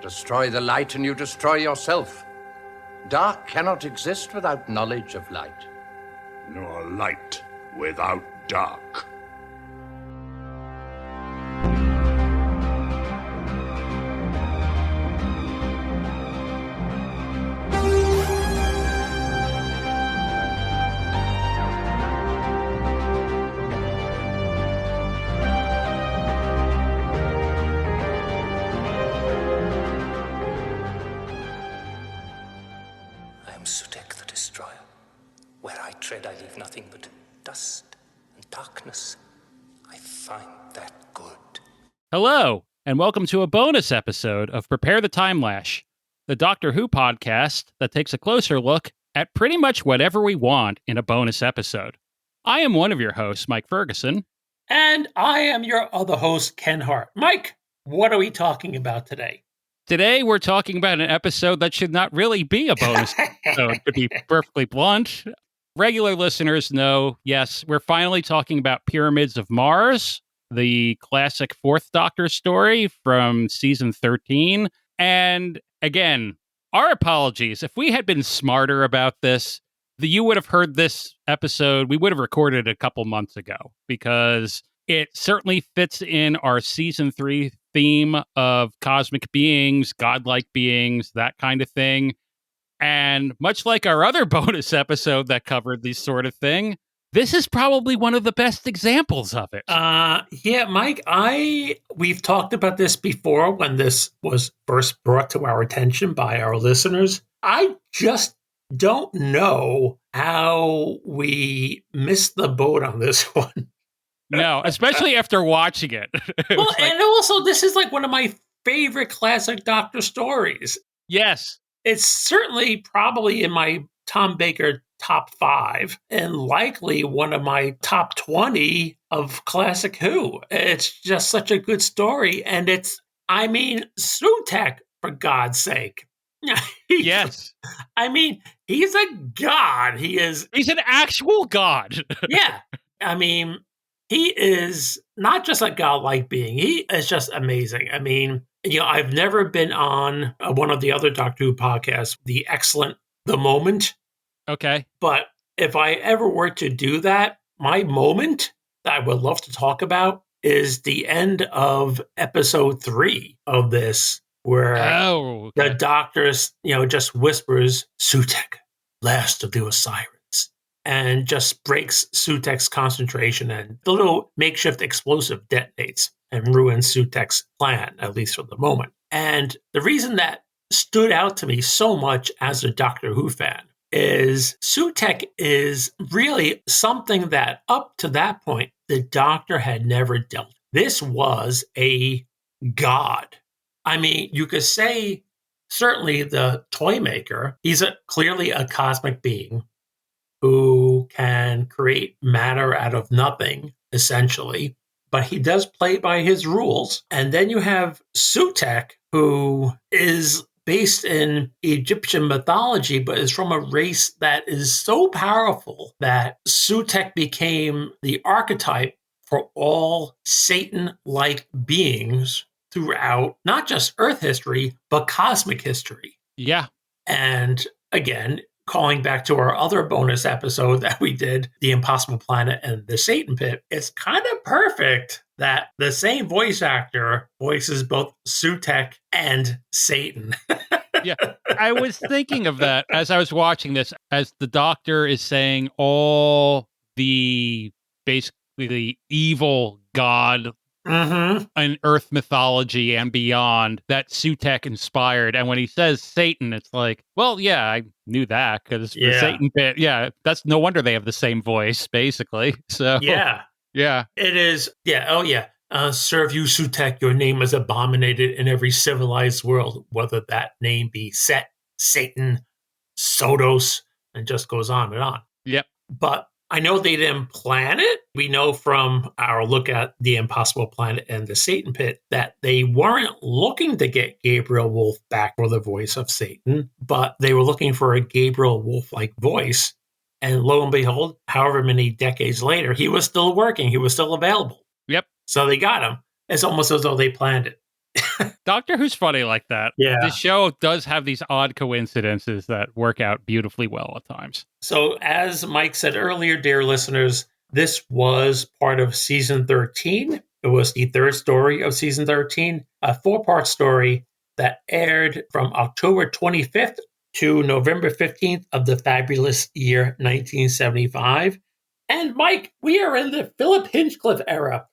Destroy the light and you destroy yourself. Dark cannot exist without knowledge of light. Nor light without dark. Sutekh the Destroyer. Where I tread, I leave nothing but dust and darkness. I find that good. Hello, and welcome to a bonus episode of Prepare the Timelash, the Doctor Who podcast that takes a closer look at pretty much whatever we want in a bonus episode. I am one of your hosts, Mike Ferguson. And I am your other host, Ken Hart. Mike, what are we talking about today? Today, we're talking about an episode that should not really be a bonus episode, to be perfectly blunt. Regular listeners know, yes, we're finally talking about Pyramids of Mars, the classic Fourth Doctor story from season 13. And again, our apologies. If we had been smarter about this, you would have heard this episode. We would have recorded it a couple months ago because it certainly fits in our season 3 theme of cosmic beings, godlike beings, that kind of thing. And much like our other bonus episode that covered this sort of thing, this is probably one of the best examples of it. Yeah, Mike, we've talked about this before when this was first brought to our attention by our listeners. I just don't know how we missed the boat on this one. No, especially after watching it. Well, and also, this is like one of my favorite classic Doctor stories. Yes. It's certainly probably in my Tom Baker top 5 and likely one of my top 20 of classic Who. It's just such a good story. And Sutekh, for God's sake. Yes. He's a god. He's an actual god. Yeah. He is not just a godlike being. He is just amazing. I've never been on one of the other Doctor Who podcasts, The Moment. Okay. But if I ever were to do that, my moment that I would love to talk about is the end of episode 3 of this, where the Doctor, just whispers, Sutekh, last of the Osiris. And just breaks Sutekh's concentration, and the little makeshift explosive detonates and ruins Sutekh's plan, at least for the moment. And the reason that stood out to me so much as a Doctor Who fan is Sutekh is really something that up to that point, the Doctor had never dealt with. This was a god. You could say certainly the toy maker, he's clearly a cosmic being who can create matter out of nothing, essentially. But he does play by his rules. And then you have Sutekh, who is based in Egyptian mythology, but is from a race that is so powerful that Sutekh became the archetype for all Satan-like beings throughout not just Earth history, but cosmic history. Yeah. And again, calling back to our other bonus episode that we did, The Impossible Planet and the Satan Pit, it's kind of perfect that the same voice actor voices both Sutekh and Satan. Yeah, I was thinking of that as I was watching this, as the Doctor is saying all the basically evil god in Earth mythology and beyond that Sutekh inspired. And when he says Satan, it's like, well, yeah, I knew that because the Satan Pit, that's no wonder they have the same voice, basically. So yeah. It is. Yeah. Oh, yeah. Serve you, Sutekh, your name is abominated in every civilized world, whether that name be Set, Satan, Sodos, and just goes on and on. Yep. But I know they didn't plan it. We know from our look at The Impossible Planet and the Satan Pit that they weren't looking to get Gabriel Wolf back for the voice of Satan, but they were looking for a Gabriel Wolf-like voice. And lo and behold, however many decades later, he was still working. He was still available. Yep. So they got him. It's almost as though they planned it. Doctor Who's funny like that. Yeah. The show does have these odd coincidences that work out beautifully well at times. So, as Mike said earlier, dear listeners, this was part of season 13. It was the third story of season 13, a 4-part story that aired from October 25th to November 15th of the fabulous year 1975. And Mike, we are in the Philip Hinchcliffe era.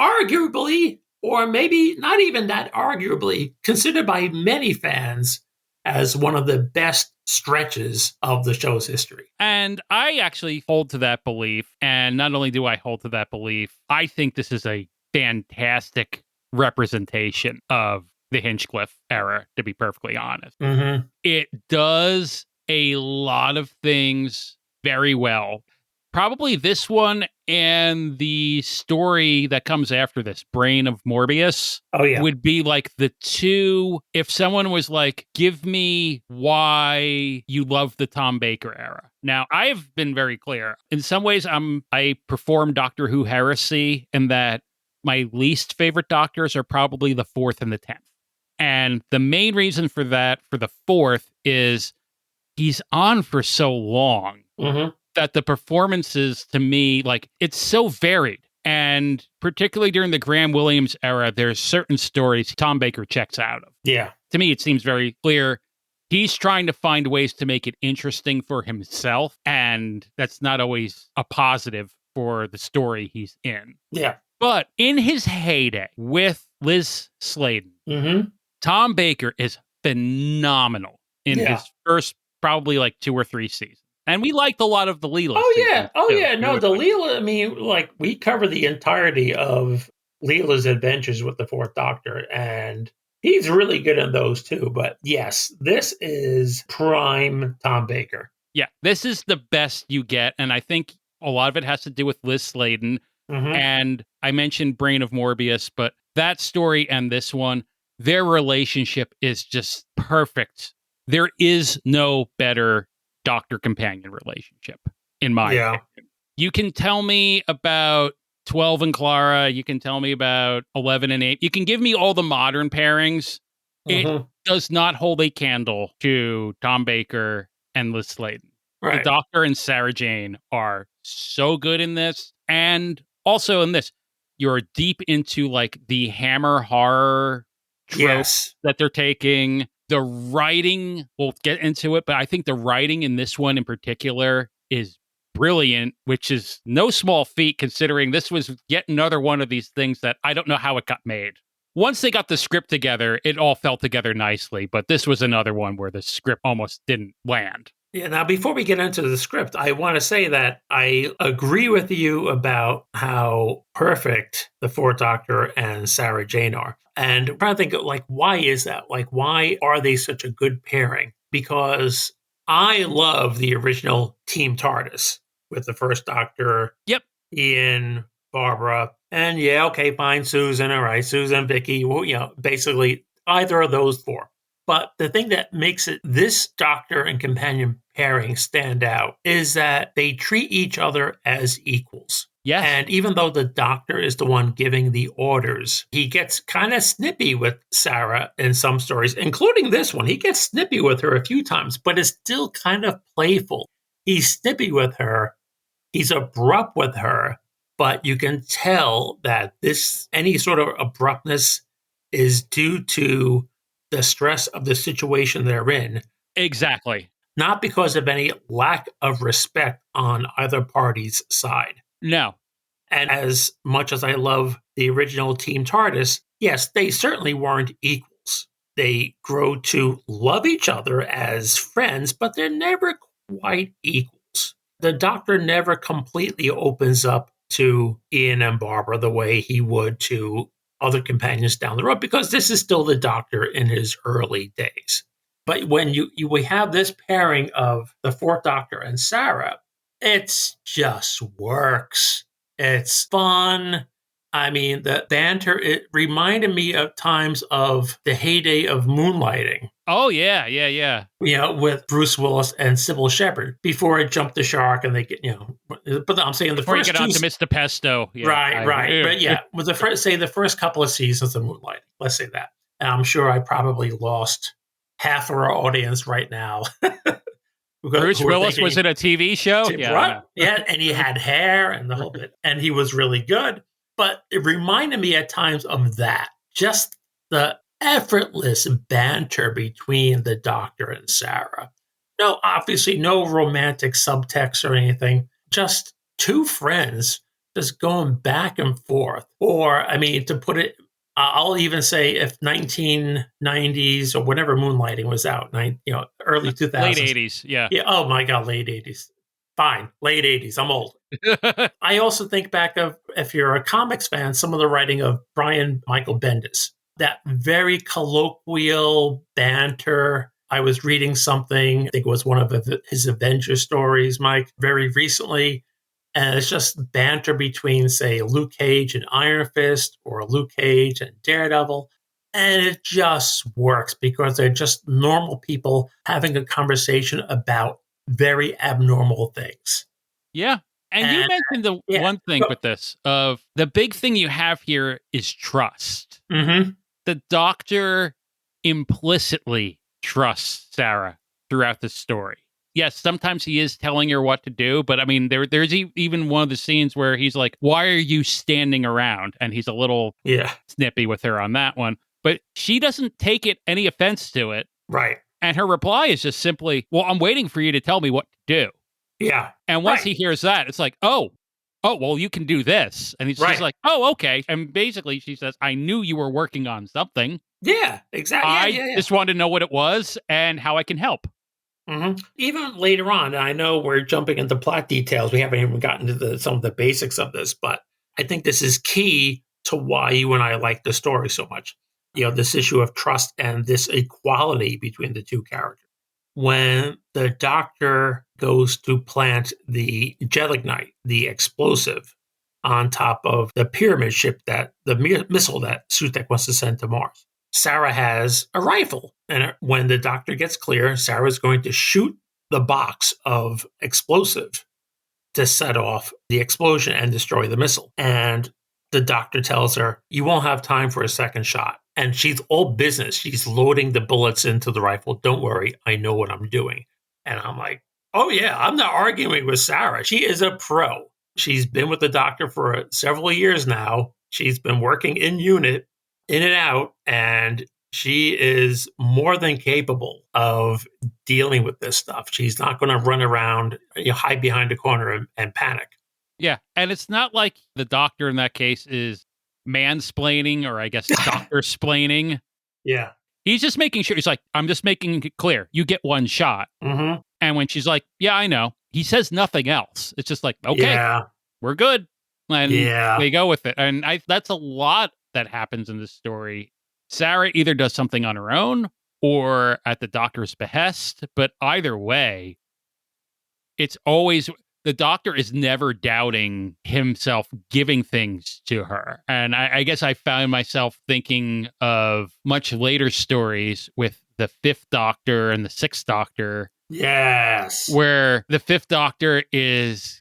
Arguably, or maybe not even that arguably, considered by many fans as one of the best stretches of the show's history. And I actually hold to that belief. And not only do I hold to that belief, I think this is a fantastic representation of the Hinchcliffe era, to be perfectly honest. Mm-hmm. It does a lot of things very well. Probably this one and the story that comes after this, Brain of Morbius, would be like the two. If someone was like, give me why you love the Tom Baker era. Now, I've been very clear. In some ways, I perform Doctor Who heresy in that my least favorite Doctors are probably the 4th and the 10th. And the main reason for that, for the 4th, is he's on for so long. Mm-hmm. That the performances, to me, like, it's so varied. And particularly during the Graham Williams era, there's certain stories Tom Baker checks out of. Yeah. To me, it seems very clear. He's trying to find ways to make it interesting for himself. And that's not always a positive for the story he's in. Yeah. But in his heyday with Liz Sladen, mm-hmm. Tom Baker is phenomenal in his first probably like 2 or 3 seasons. And we liked a lot of the Leela. No, the Leela, I mean, like, we cover the entirety of Leela's adventures with the 4th Doctor, and he's really good in those too. But yes, this is prime Tom Baker. Yeah, this is the best you get. And I think a lot of it has to do with Liz Sladen. Mm-hmm. And I mentioned Brain of Morbius, but that story and this one, their relationship is just perfect. There is no better doctor-companion relationship, in my opinion. You can tell me about 12 and Clara. You can tell me about 11 and 8. You can give me all the modern pairings. Mm-hmm. It does not hold a candle to Tom Baker and Liz Sladen. Right. The Doctor and Sarah Jane are so good in this. And also in this, you're deep into like the Hammer horror tropes that they're taking. The writing, we'll get into it, but I think the writing in this one in particular is brilliant, which is no small feat considering this was yet another one of these things that I don't know how it got made. Once they got the script together, it all fell together nicely, but this was another one where the script almost didn't land. Yeah, now before we get into the script, I want to say that I agree with you about how perfect the 4th Doctor and Sarah Jane are. And I'm trying to think of, like, why is that? Like, why are they such a good pairing? Because I love the original Team TARDIS with the 1st Doctor, Ian, Barbara, and fine, Susan, all right, Susan, Vicky, well, basically either of those 4. But the thing that makes it this Doctor and companion pairing stand out is that they treat each other as equals. Yes. And even though the Doctor is the one giving the orders, he gets kind of snippy with Sarah in some stories, including this one. He gets snippy with her a few times, but is still kind of playful. He's snippy with her. He's abrupt with her, but you can tell that any sort of abruptness is due to the stress of the situation they're in. Exactly. Not because of any lack of respect on either party's side. No. And as much as I love the original Team TARDIS, yes, they certainly weren't equals. They grow to love each other as friends, but they're never quite equals. The Doctor never completely opens up to Ian and Barbara the way he would to other companions down the road, because this is still the Doctor in his early days. But when we have this pairing of the 4th Doctor and Sarah, it just works. It's fun. I mean, the banter, it reminded me of times of the heyday of Moonlighting. Oh, yeah. With Bruce Willis and Sybil Shepherd before it jumped the shark and they get, but I'm saying the before first you get on to Mr. Pesto. Yeah, right. But yeah, with the first couple of seasons of Moonlighting, let's say that. And I'm sure I probably lost half of our audience right now. Bruce Willis was in a TV show? Yeah, and he had hair and the whole bit. And he was really good. But it reminded me at times of that. Just the effortless banter between the Doctor and Sarah. No, obviously no romantic subtext or anything. Just two friends just going back and forth. Or, I mean, to put it, I'll even say if 1990s or whenever Moonlighting was out, early 2000s. Late 80s, yeah. Oh my God, late 80s. Fine, late 80s. I'm old. I also think back of, if you're a comics fan, some of the writing of Brian Michael Bendis. That very colloquial banter. I was reading something, I think it was one of his Avengers stories, Mike, very recently. And it's just banter between, say, Luke Cage and Iron Fist or Luke Cage and Daredevil. And it just works because they're just normal people having a conversation about very abnormal things. Yeah. And you mentioned the one thing with this of the big thing you have here is trust. Mm-hmm. The Doctor implicitly trusts Sarah throughout the story. Yes, sometimes he is telling her what to do, but I mean, there's even one of the scenes where he's like, "Why are you standing around?" And he's a little snippy with her on that one. But she doesn't take any offense to it. Right. And her reply is just simply, "Well, I'm waiting for you to tell me what to do." Yeah. And once he hears that, it's like, oh, well, you can do this. And he's just like, oh, okay. And basically she says, I knew you were working on something. Yeah, exactly. I just wanted to know what it was and how I can help. Mm-hmm. Even later on, I know we're jumping into plot details. We haven't even gotten to some of the basics of this, but I think this is key to why you and I like the story so much. This issue of trust and this equality between the two characters. When the Doctor goes to plant the gelignite, the explosive, on top of the pyramid ship, the missile that Sutekh wants to send to Mars, Sarah has a rifle. And when the Doctor gets clear, Sarah's going to shoot the box of explosive to set off the explosion and destroy the missile. And the Doctor tells her, you won't have time for a second shot. And she's all business. She's loading the bullets into the rifle. Don't worry, I know what I'm doing. And I'm like, oh yeah, I'm not arguing with Sarah. She is a pro. She's been with the Doctor for several years now. She's been working in unit, in and out, and she is more than capable of dealing with this stuff. She's not going to run around, hide behind a corner and panic. Yeah, and it's not like the Doctor in that case is mansplaining or I guess doctor-splaining. Yeah. He's just making sure, he's like, I'm just making it clear. You get one shot. Mm-hmm. And when she's like, yeah, I know. He says nothing else. It's just like, okay, we're good. And they go with it. And that's a lot that happens in this story. Sarah either does something on her own or at the Doctor's behest. But either way, it's always... The Doctor is never doubting himself giving things to her. And I guess I found myself thinking of much later stories with the Fifth Doctor and the Sixth Doctor. Yes. Where the Fifth Doctor is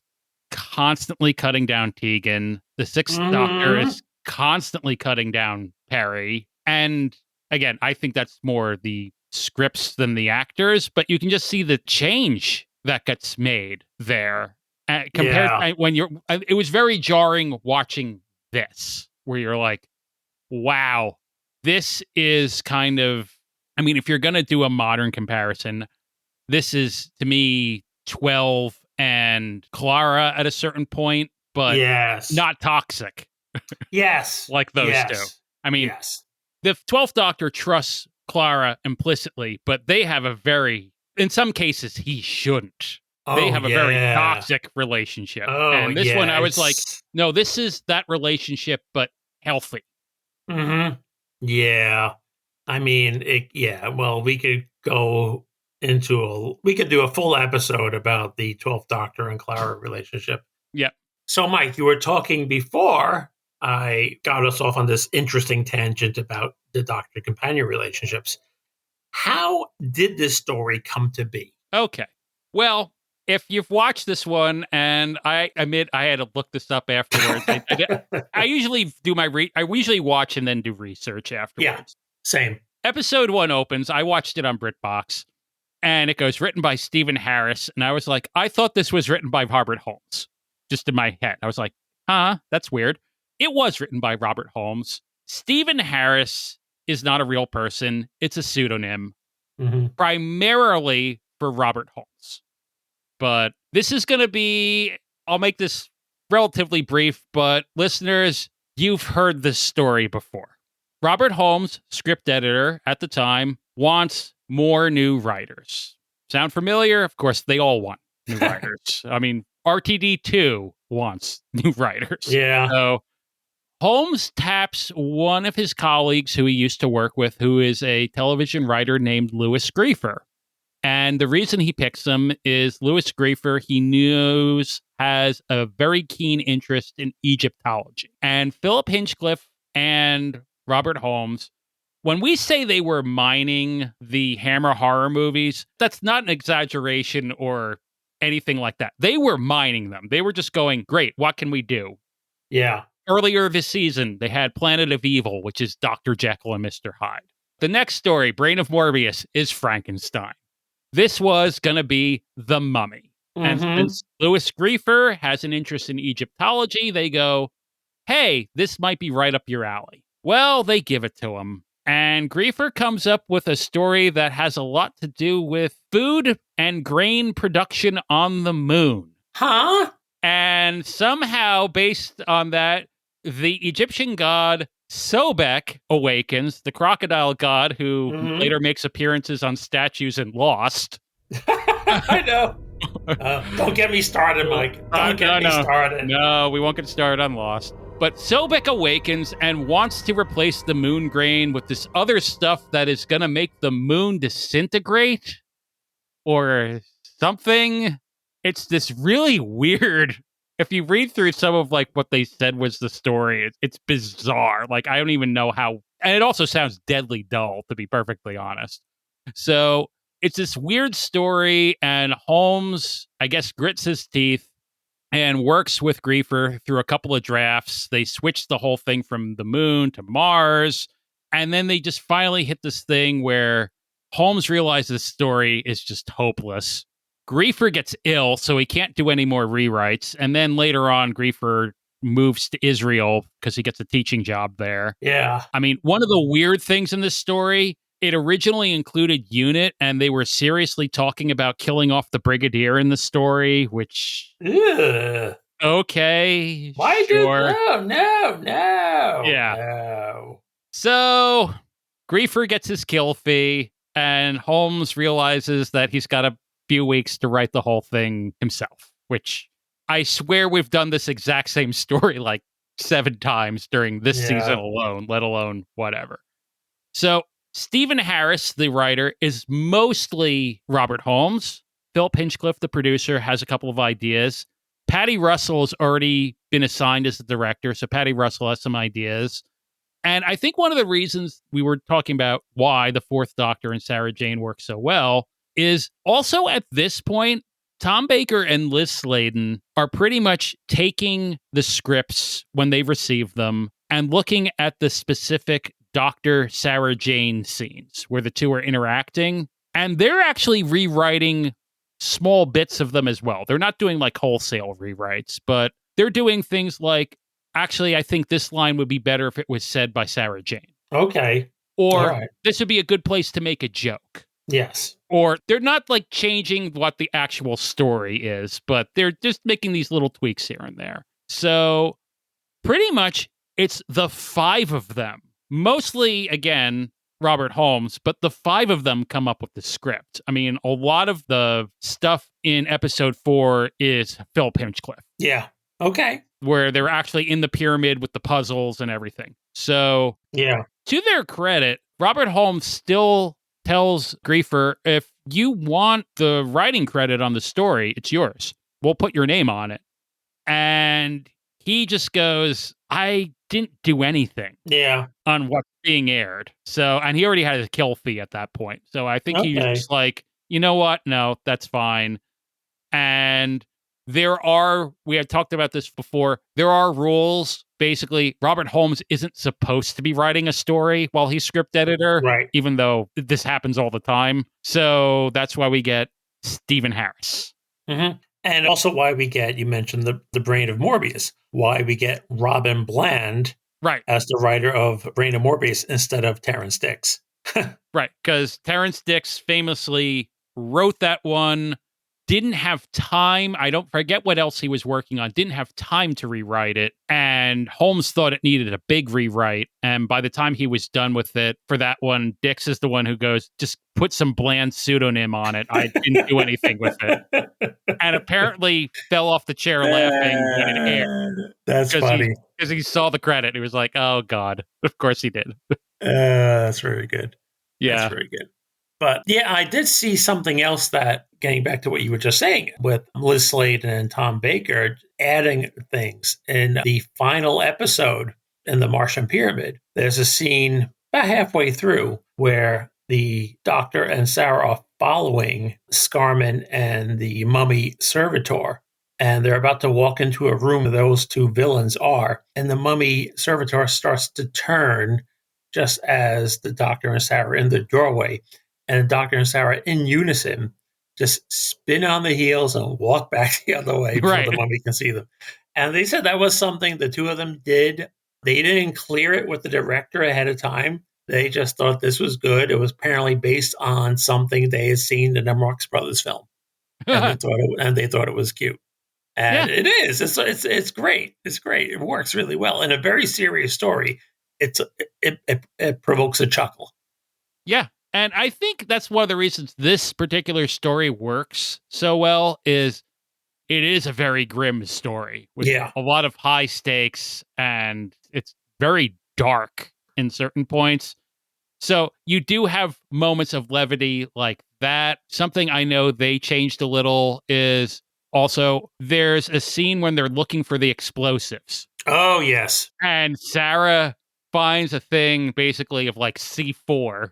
constantly cutting down Tegan. The Sixth Doctor is constantly cutting down Perry. And again, I think that's more the scripts than the actors, but you can just see the change that gets made there compared when it was very jarring watching this, where you're like, wow, this is kind of, I mean, if you're going to do a modern comparison, this is to me 12 and Clara at a certain point, but not toxic. Yes. Like those two. I mean, the 12th Doctor trusts Clara implicitly, but they have in some cases, he shouldn't. They have a very toxic relationship. And this one, I was like, no, this is that relationship, but healthy. Mm-hmm. Yeah. I mean, well, we could do a full episode about the 12th Doctor and Clara relationship. Yeah. So, Mike, you were talking before I got us off on this interesting tangent about the Doctor-companion relationships. How did this story come to be? Okay. Well, if you've watched this one, and I admit I had to look this up afterwards. I usually do I usually watch and then do research afterwards. Same. Episode 1 opens. I watched it on BritBox, and it goes, written by Stephen Harris. And I was like, I thought this was written by Robert Holmes, just in my head. I was like, that's weird. It was written by Robert Holmes. Stephen Harris is not a real person. It's a pseudonym, primarily for Robert Holmes. But this is going to be, I'll make this relatively brief, but listeners, you've heard this story before. Robert Holmes, script editor at the time, wants more new writers. Sound familiar? Of course, they all want new writers. I mean, RTD2 wants new writers. Yeah. So Holmes taps one of his colleagues who he used to work with, who is a television writer named Louis Griefer. And the reason he picks him is Louis Griefer, he knows, has a very keen interest in Egyptology. And Philip Hinchcliffe and Robert Holmes, when we say they were mining the Hammer horror movies, that's not an exaggeration or anything like that. They were mining them. They were just going, great, what can we do? Yeah. Earlier this season, they had Planet of Evil, which is Dr. Jekyll and Mr. Hyde. The next story, Brain of Morbius, is Frankenstein. This was going to be The Mummy. And since Louis Griefer has an interest in Egyptology, they go, hey, this might be right up your alley. Well, they give it to him. And Griefer comes up with a story that has a lot to do with food and grain production on the moon. Huh? And somehow, based on that, the Egyptian god Sobek awakens, the crocodile god who later makes appearances on statues in Lost. I know. Don't get me started, Mike. Don't get me started. No, we won't get started on Lost. But Sobek awakens and wants to replace the moon grain with this other stuff that is going to make the moon disintegrate or something. It's this really weird. If you read through some of like what they said was the story, it's bizarre. Like, I don't even know how. And it also sounds deadly dull, to be perfectly honest. So it's this weird story, and Holmes, I guess, grits his teeth and works with Griefer through a couple of drafts. They switch the whole thing from the moon to Mars. And then they just finally hit this thing where Holmes realizes this story is just hopeless. Griefer gets ill, so he can't do any more rewrites. And then later on, Griefer moves to Israel because he gets a teaching job there. Yeah. I mean, one of the weird things in this story, it originally included UNIT, and they were seriously talking about killing off the Brigadier in the story, which... Ugh. Okay. Why sure. No. Yeah. No. So, Griefer gets his kill fee, and Holmes realizes that he's got a few weeks to write the whole thing himself, which I swear we've done this exact same story like 7 times during this season alone, let alone whatever. So Stephen Harris, the writer, is mostly Robert Holmes. Philip Hinchcliffe, the producer, has a couple of ideas. Patty Russell has already been assigned as the director, so Patty Russell has some ideas. And I think one of the reasons we were talking about why the Fourth Doctor and Sarah Jane work so well is also at this point, Tom Baker and Liz Sladen are pretty much taking the scripts when they receive them and looking at the specific Dr. Sarah Jane scenes where the two are interacting. And they're actually rewriting small bits of them as well. They're not doing like wholesale rewrites, but they're doing things like, actually, I think this line would be better if it was said by Sarah Jane. Okay. Or this would be a good place to make a joke. Yes. Or they're not like changing what the actual story is, but they're just making these little tweaks here and there. So pretty much it's the 5 of them. Mostly, again, Robert Holmes, but the 5 of them come up with the script. I mean, a lot of the stuff in episode 4 is Philip Hinchcliffe. Yeah. Okay. Where they're actually in the pyramid with the puzzles and everything. So, yeah, to their credit, Robert Holmes still tells Griefer, if you want the writing credit on the story, it's yours. We'll put your name on it. And he just goes, I didn't do anything on what's being aired. So, and he already had his kill fee at that point. So I think he was just like, you know what? No, that's fine. And we had talked about this before, there are rules. Basically, Robert Holmes isn't supposed to be writing a story while he's script editor, right? Even though this happens all the time. So that's why we get Stephen Harris. Mm-hmm. And also why we get, you mentioned the Brain of Morbius, why we get Robin Bland as the writer of Brain of Morbius instead of Terrence Dicks. Right, because Terrence Dicks famously wrote that one, didn't have time. I don't forget what else he was working on. Didn't have time to rewrite it. And Holmes thought it needed a big rewrite. And by the time he was done with it for that one, Dix is the one who goes, just put some bland pseudonym on it. I didn't do anything with it. And apparently fell off the chair laughing when it aired. That's funny. Because he saw the credit. He was like, oh, God. Of course he did. That's very good. Yeah. That's very good. But yeah, I did see something else that, getting back to what you were just saying, with Liz Sladen and Tom Baker adding things in the final episode in the Martian Pyramid. There's a scene about halfway through where the Doctor and Sarah are following Scarman and the mummy servitor. And they're about to walk into a room where those two villains are. And the mummy servitor starts to turn just as the Doctor and Sarah are in the doorway. And the Doctor and Sarah, in unison, just spin on the heels and walk back the other way before the mummy can see them. And they said that was something the two of them did. They didn't clear it with the director ahead of time. They just thought this was good. It was apparently based on something they had seen in a Marx Brothers film. And they thought it was cute. And it is. It's great. It's great. It works really well. In a very serious story, it provokes a chuckle. Yeah. And I think that's one of the reasons this particular story works so well is it is a very grim story with a lot of high stakes, and it's very dark in certain points. So you do have moments of levity like that. Something I know they changed a little is also there's a scene when they're looking for the explosives. Oh, yes. And Sarah finds a thing basically of like C4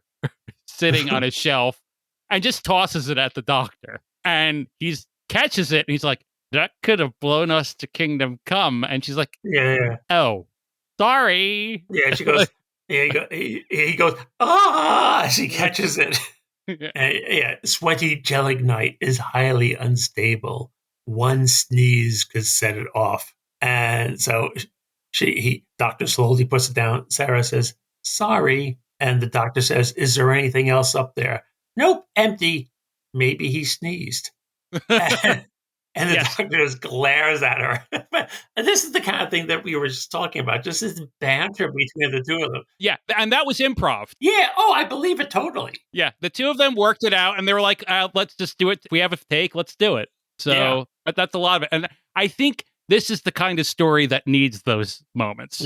sitting on a shelf and just tosses it at the Doctor. And he catches it and he's like, that could have blown us to Kingdom Come. And she's like, oh, sorry. Yeah, she goes, he goes, ah, she catches it. Sweaty gelignite is highly unstable. One sneeze could set it off. And so Doctor slowly puts it down. Sarah says, sorry. And the Doctor says, is there anything else up there? Nope, empty. Maybe he sneezed. And the Doctor just glares at her. And this is the kind of thing that we were just talking about, just this banter between the two of them. Yeah, and that was improv. Yeah, I believe it totally. Yeah, the two of them worked it out, and they were like, let's just do it. If we have a take, let's do it. So that's a lot of it. And I think this is the kind of story that needs those moments.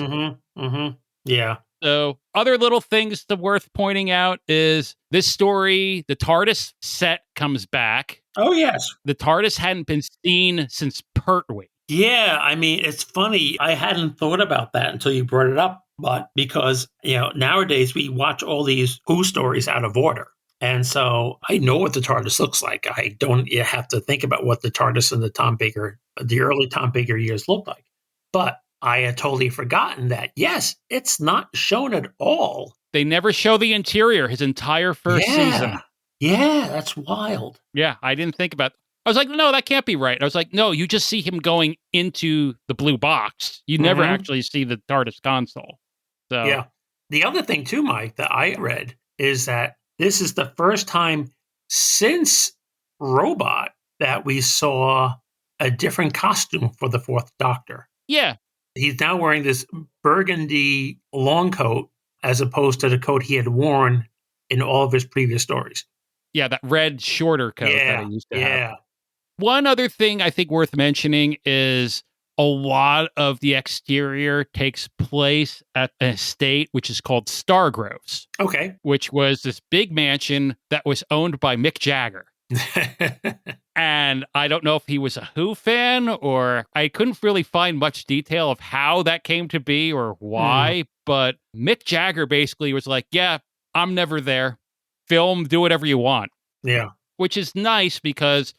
Yeah. So other little things that worth pointing out is this story, the TARDIS set comes back. Oh, yes. The TARDIS hadn't been seen since Pertwee. Yeah, I mean, it's funny. I hadn't thought about that until you brought it up. But because, nowadays we watch all these Who stories out of order. And so I know what the TARDIS looks like. I don't have to think about what the TARDIS in the early Tom Baker years looked like. But I had totally forgotten that, yes, it's not shown at all. They never show the interior his entire first season. Yeah, that's wild. Yeah, I didn't think about I was like, no, that can't be right. I was like, no, you just see him going into the blue box. You never actually see the TARDIS console. So yeah. The other thing too, Mike, that I read is that this is the first time since Robot that we saw a different costume for the Fourth Doctor. Yeah. He's now wearing this burgundy long coat as opposed to the coat he had worn in all of his previous stories. Yeah, that red shorter coat that he used to have. Yeah. One other thing I think worth mentioning is a lot of the exterior takes place at an estate which is called Stargroves. Okay. Which was this big mansion that was owned by Mick Jagger. And I don't know if he was a Who fan or I couldn't really find much detail of how that came to be or why, but Mick Jagger basically was like, yeah, I'm never there. Film, do whatever you want. Yeah. Which is nice because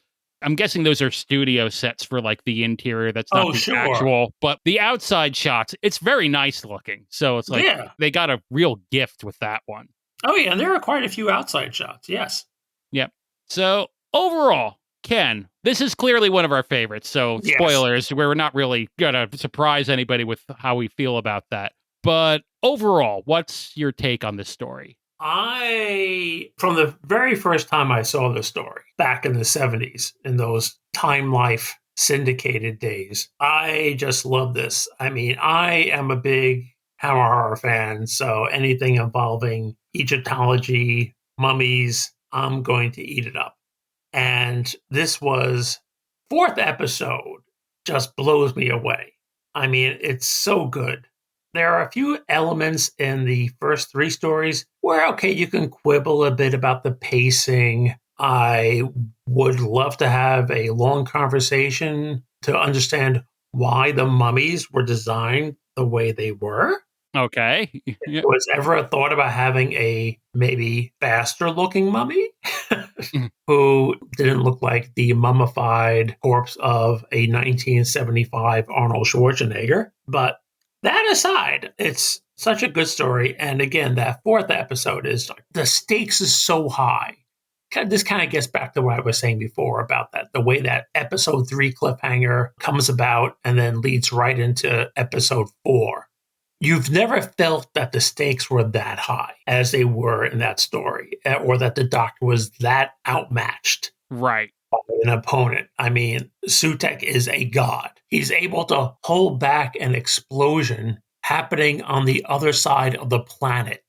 I'm guessing those are studio sets for like the interior. That's not the sure. actual, but the outside shots, it's very nice looking. So it's like they got a real gift with that one. Oh, yeah. And there are quite a few outside shots. Yes. Yep. So overall, Ken, this is clearly one of our favorites. So spoilers, we're not really going to surprise anybody with how we feel about that. But overall, what's your take on this story? From the very first time I saw the story back in the 70s, in those Time Life syndicated days, I just love this. I mean, I am a big Hammer horror fan, so anything involving Egyptology, mummies, I'm going to eat it up. And this was fourth episode, just blows me away. I mean, it's so good. There are a few elements in the first three stories where, okay, you can quibble a bit about the pacing. I would love to have a long conversation to understand why the mummies were designed the way they were. Okay. Was ever a thought about having a maybe faster looking mummy who didn't look like the mummified corpse of a 1975 Arnold Schwarzenegger? But that aside, it's such a good story. And again, that fourth episode is like, the stakes is so high. This kind of gets back to what I was saying before about that, the way that episode 3 cliffhanger comes about and then leads right into episode 4. You've never felt that the stakes were that high as they were in that story, or that the Doctor was that outmatched. Right. By an opponent. I mean, Sutekh is a god. He's able to hold back an explosion happening on the other side of the planet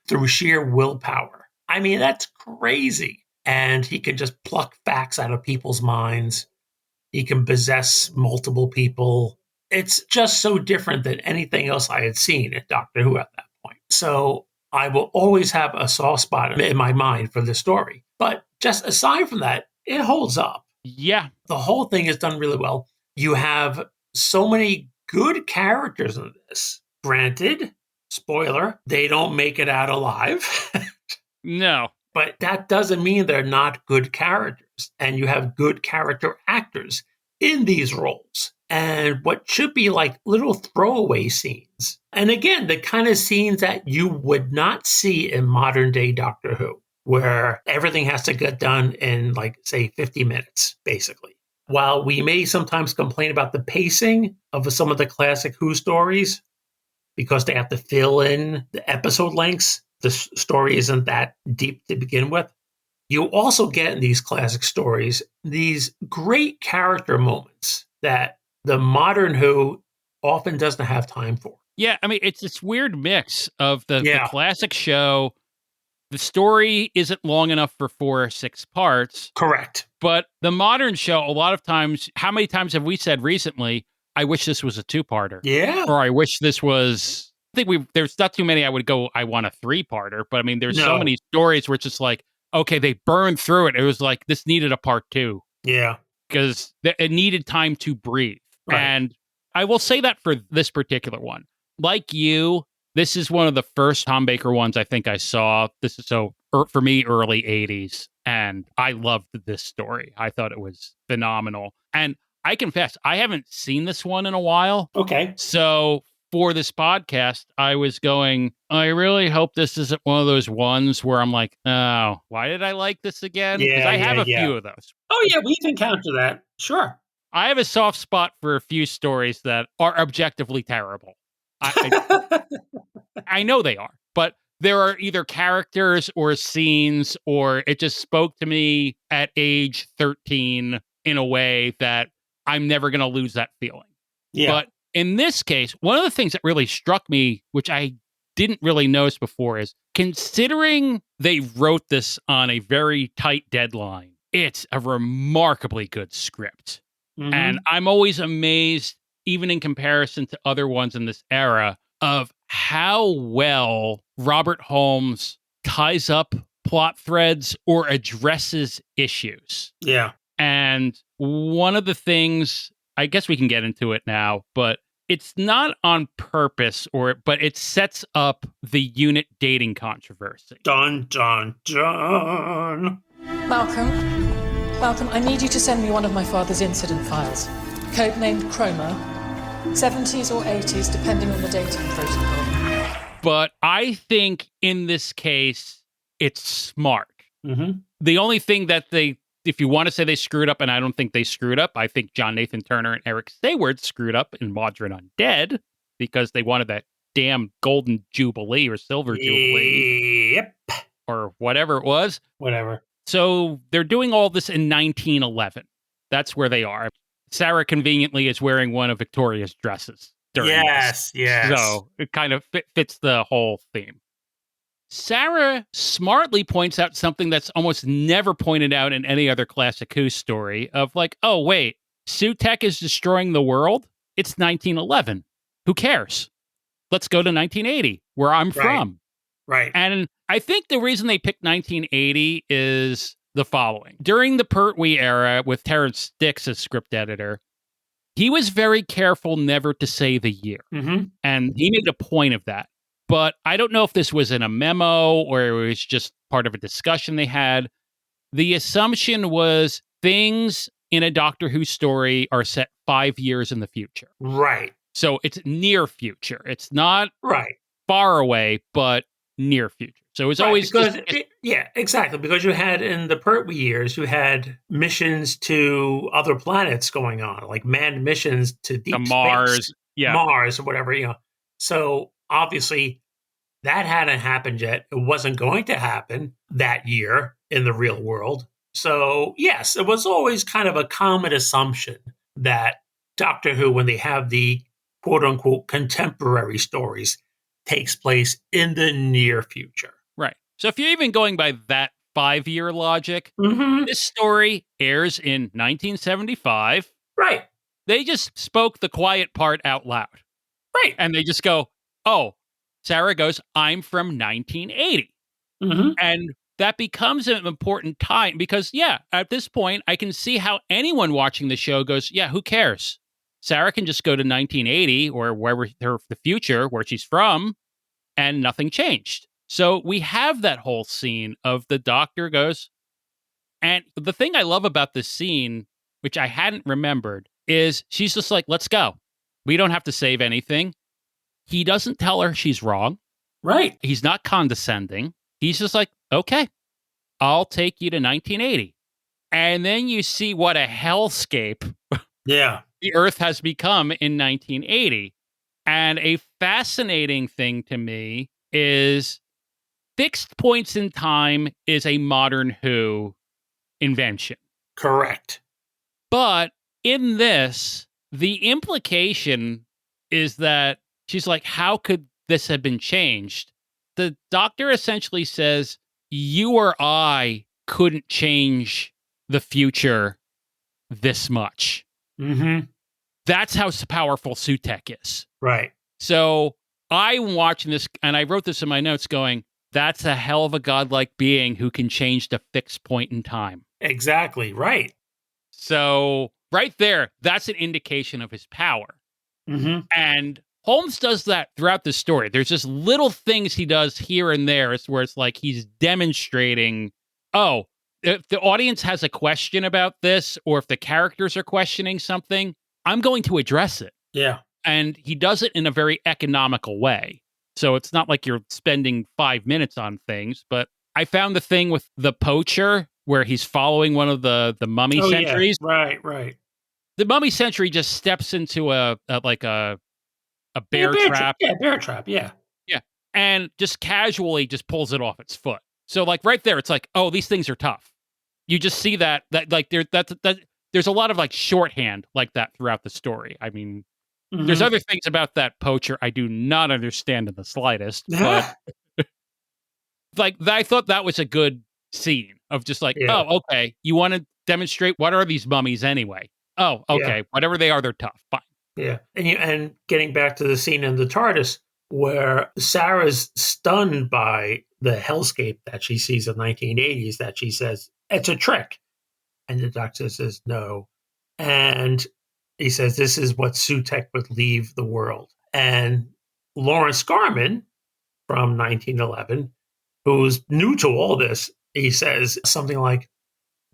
through sheer willpower. I mean, that's crazy. And he can just pluck facts out of people's minds. He can possess multiple people. It's just so different than anything else I had seen in Doctor Who at that point. So I will always have a soft spot in my mind for this story. But just aside from that, it holds up. Yeah. The whole thing is done really well. You have so many good characters in this. Granted, spoiler, they don't make it out alive. No. But that doesn't mean they're not good characters. And you have good character actors in these roles. And what should be like little throwaway scenes. And again, the kind of scenes that you would not see in modern day Doctor Who, where everything has to get done in, like, say, 50 minutes, basically. While we may sometimes complain about the pacing of some of the classic Who stories, because they have to fill in the episode lengths, the story isn't that deep to begin with. You also get in these classic stories these great character moments that the modern Who often doesn't have time for. Yeah, I mean, it's this weird mix of the classic show. The story isn't long enough for 4 or 6 parts. Correct. But the modern show, a lot of times, how many times have we said recently, I wish this was a 2-parter? Yeah. Or I wish this was, there's not too many I would go, I want a 3-parter. But I mean, there's so many stories where it's just like, okay, they burned through it. It was like, this needed a part 2. Yeah. Because it needed time to breathe. Right. And I will say that for this particular one. Like you, this is one of the first Tom Baker ones I think I saw. This is for me, early 80s. And I loved this story. I thought it was phenomenal. And I confess, I haven't seen this one in a while. Okay. So for this podcast, I was going, I really hope this isn't one of those ones where I'm like, oh, why did I like this again? Because I have a few of those. Oh, yeah, we can counter that. Sure. I have a soft spot for a few stories that are objectively terrible. I know they are, but there are either characters or scenes, or it just spoke to me at age 13 in a way that I'm never going to lose that feeling. Yeah. But in this case, one of the things that really struck me, which I didn't really notice before, is considering they wrote this on a very tight deadline, it's a remarkably good script. Mm-hmm. And I'm always amazed, even in comparison to other ones in this era, of how well Robert Holmes ties up plot threads or addresses issues. Yeah. And one of the things, I guess we can get into it now, but it's not on purpose, but it sets up the unit dating controversy. Dun, dun, dun. Malcolm, Malcolm, I need you to send me one of my father's incident files. Codenamed Chroma. 70s or 80s, depending on the dating protocol. But I think in this case, it's smart. Mm-hmm. The only thing that if you want to say they screwed up, and I don't think they screwed up, I think John Nathan Turner and Eric Sayward screwed up in Mawdryn Undead because they wanted that damn golden jubilee or silver jubilee. Yep. Or whatever it was. Whatever. So they're doing all this in 1911. That's where they are. Sarah conveniently is wearing one of Victoria's dresses during this. Yes. So it kind of fits the whole theme. Sarah smartly points out something that's almost never pointed out in any other Classic Who story of like, oh, wait, Sutekh is destroying the world? It's 1911. Who cares? Let's go to 1980, where I'm from. Right. And I think the reason they picked 1980 is the following. During the Pertwee era with Terrence Dicks as script editor, he was very careful never to say the year. Mm-hmm. And he made a point of that. But I don't know if this was in a memo or it was just part of a discussion they had. The assumption was things in a Doctor Who story are set 5 years in the future. Right. So it's near future. It's not far away, but near future. So it was always exactly. Because you had in the Pertwee years, you had missions to other planets going on, like manned missions to deep Mars, space, Mars or whatever, So obviously that hadn't happened yet. It wasn't going to happen that year in the real world. So yes, it was always kind of a common assumption that Doctor Who, when they have the quote unquote contemporary stories, takes place in the near future. Right. So if you're even going by that 5-year logic, this story airs in 1975. Right. They just spoke the quiet part out loud. Right. And they just go, oh, Sarah goes, I'm from 1980. Mm-hmm. And that becomes an important time because, at this point, I can see how anyone watching the show goes, who cares? Sarah can just go to 1980 or wherever the future where she's from, and nothing changed. So we have that whole scene of the Doctor goes, and the thing I love about this scene, which I hadn't remembered, is she's just like, let's go. We don't have to save anything. He doesn't tell her she's wrong. Right. He's not condescending. He's just like, okay, I'll take you to 1980. And then you see what a hellscape the Earth has become in 1980. And a fascinating thing to me is fixed points in time is a modern Who invention. Correct. But in this, the implication is that she's like, how could this have been changed? The Doctor essentially says, you or I couldn't change the future this much. Mm-hmm. That's how powerful Sutekh is. Right. So I'm watching this, and I wrote this in my notes going, that's a hell of a godlike being who can change the fixed point in time. Exactly. Right. So right there, that's an indication of his power. Mm-hmm. And Holmes does that throughout the story. There's just little things he does here and there where it's like he's demonstrating, if the audience has a question about this, or if the characters are questioning something, I'm going to address it. Yeah. And he does it in a very economical way. So it's not like you're spending 5 minutes on things, but I found the thing with the poacher where he's following one of the mummy sentries. Yeah. Right. The mummy sentry just steps into a bear trap. Bear trap. Yeah. Yeah. And just casually just pulls it off its foot. So like right there, it's like, oh, these things are tough. You just see that like there's a lot of like shorthand like that throughout the story. I mean, there's other things about that poacher I do not understand in the slightest, but like I thought that was a good scene of just like, oh, okay, you want to demonstrate what are these mummies anyway? Oh, okay, whatever they are, they're tough. Fine. Yeah, and getting back to the scene in the TARDIS where Sarah's stunned by the hellscape that she sees in the 1980s, that she says it's a trick, and the Doctor says no, and he says this is what Sutekh would leave the world. And Lawrence Garman from 1911, who's new to all this, he says something like,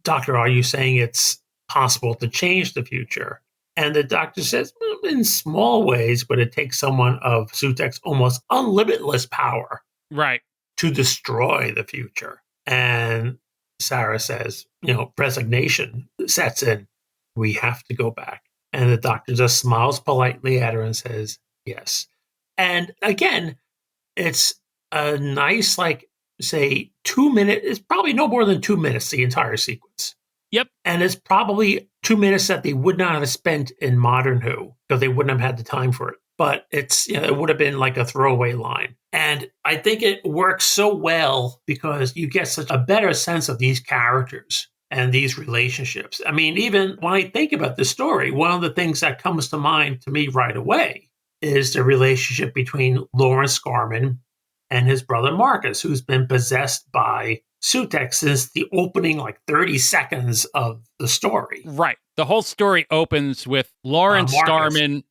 Doctor, are you saying it's possible to change the future? And the doctor says, well, in small ways, but it takes someone of Sutekh's almost unlimitless power to destroy the future. And Sarah says, resignation sets in. We have to go back. And the doctor just smiles politely at her and says, yes. And again, it's a nice, say 2 minutes. It's probably no more than 2 minutes, the entire sequence. Yep. And it's probably 2 minutes that they would not have spent in Modern Who because they wouldn't have had the time for it. But it's, it would have been like a throwaway line. And I think it works so well because you get such a better sense of these characters and these relationships. I mean, even when I think about this story, one of the things that comes to mind to me right away is the relationship between Lawrence Scarman and his brother Marcus, who's been possessed by Sutekh since the opening 30 seconds of the story. Right. The whole story opens with Lawrence Scarman.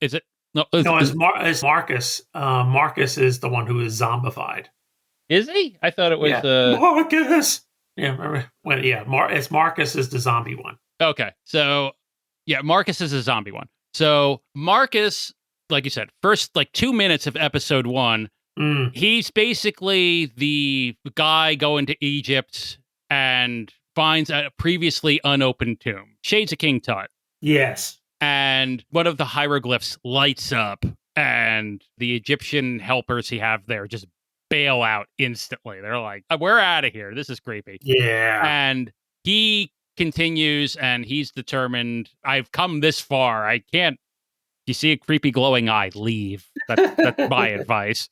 Is it? No, it's Marcus. Marcus is the one who is zombified. Is he? I thought it was Marcus. Yeah, remember? It's Marcus is the zombie one. Okay, so Marcus is a zombie one. So Marcus, like you said, first 2 minutes of episode 1. He's basically the guy going to Egypt and finds a previously unopened tomb. Shades of King Tut. Yes. And one of the hieroglyphs lights up, and the Egyptian helpers he have there just bail out instantly. They're like, we're out of here. This is creepy. Yeah. And he continues, and he's determined, I've come this far. I can't. You see a creepy glowing eye, leave. That's my advice.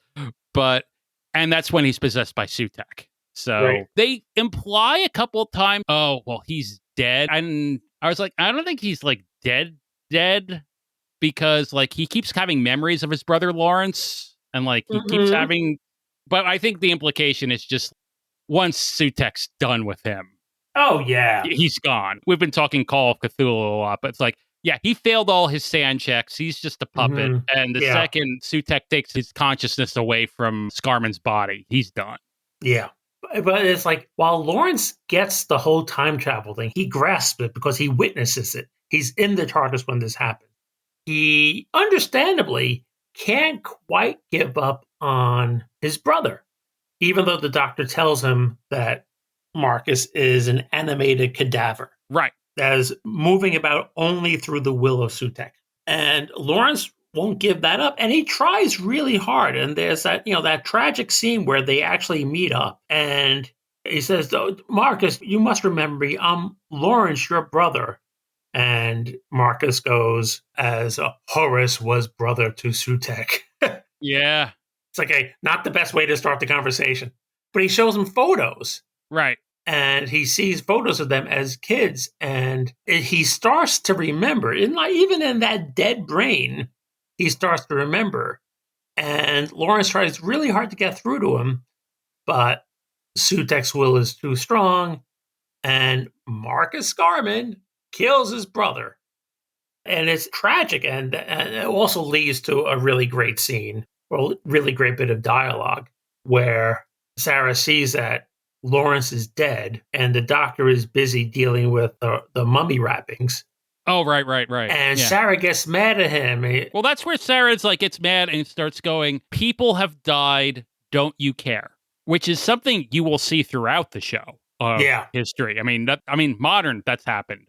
And that's when he's possessed by Sutekh. So They imply a couple of times, oh, well, he's dead. And I was like, I don't think he's dead because he keeps having memories of his brother Lawrence and he keeps having, but I think the implication is just once Sutekh's done with him. Oh, yeah. He's gone. We've been talking Call of Cthulhu a lot, but it's he failed all his sand checks. He's just a puppet. And the second Sutekh takes his consciousness away from Scarman's body, he's done. Yeah. But it's while Lawrence gets the whole time travel thing, he grasps it because he witnesses it. He's in the TARDIS when this happens. He understandably can't quite give up on his brother, even though the doctor tells him that Marcus is an animated cadaver. Right. That is moving about only through the will of Sutekh. And Lawrence won't give that up. And he tries really hard. And there's that tragic scene where they actually meet up. And he says, Marcus, you must remember me. I'm Lawrence, your brother. And Marcus goes, as Horus was brother to Sutekh. Yeah. It's not the best way to start the conversation. But he shows him photos. Right. And he sees photos of them as kids, and he starts to remember. Even in that dead brain, he starts to remember. And Lawrence tries really hard to get through to him, but Sutekh's will is too strong, and Marcus Scarman kills his brother. And it's tragic, and it also leads to a really great scene, or a really great bit of dialogue, where Sarah sees that Lawrence is dead, and the doctor is busy dealing with the mummy wrappings. Oh, right. And Sarah gets mad at him. Well, that's where Sarah's gets mad and starts going, people have died, don't you care? Which is something you will see throughout the show of history. I mean, modern, that's happened.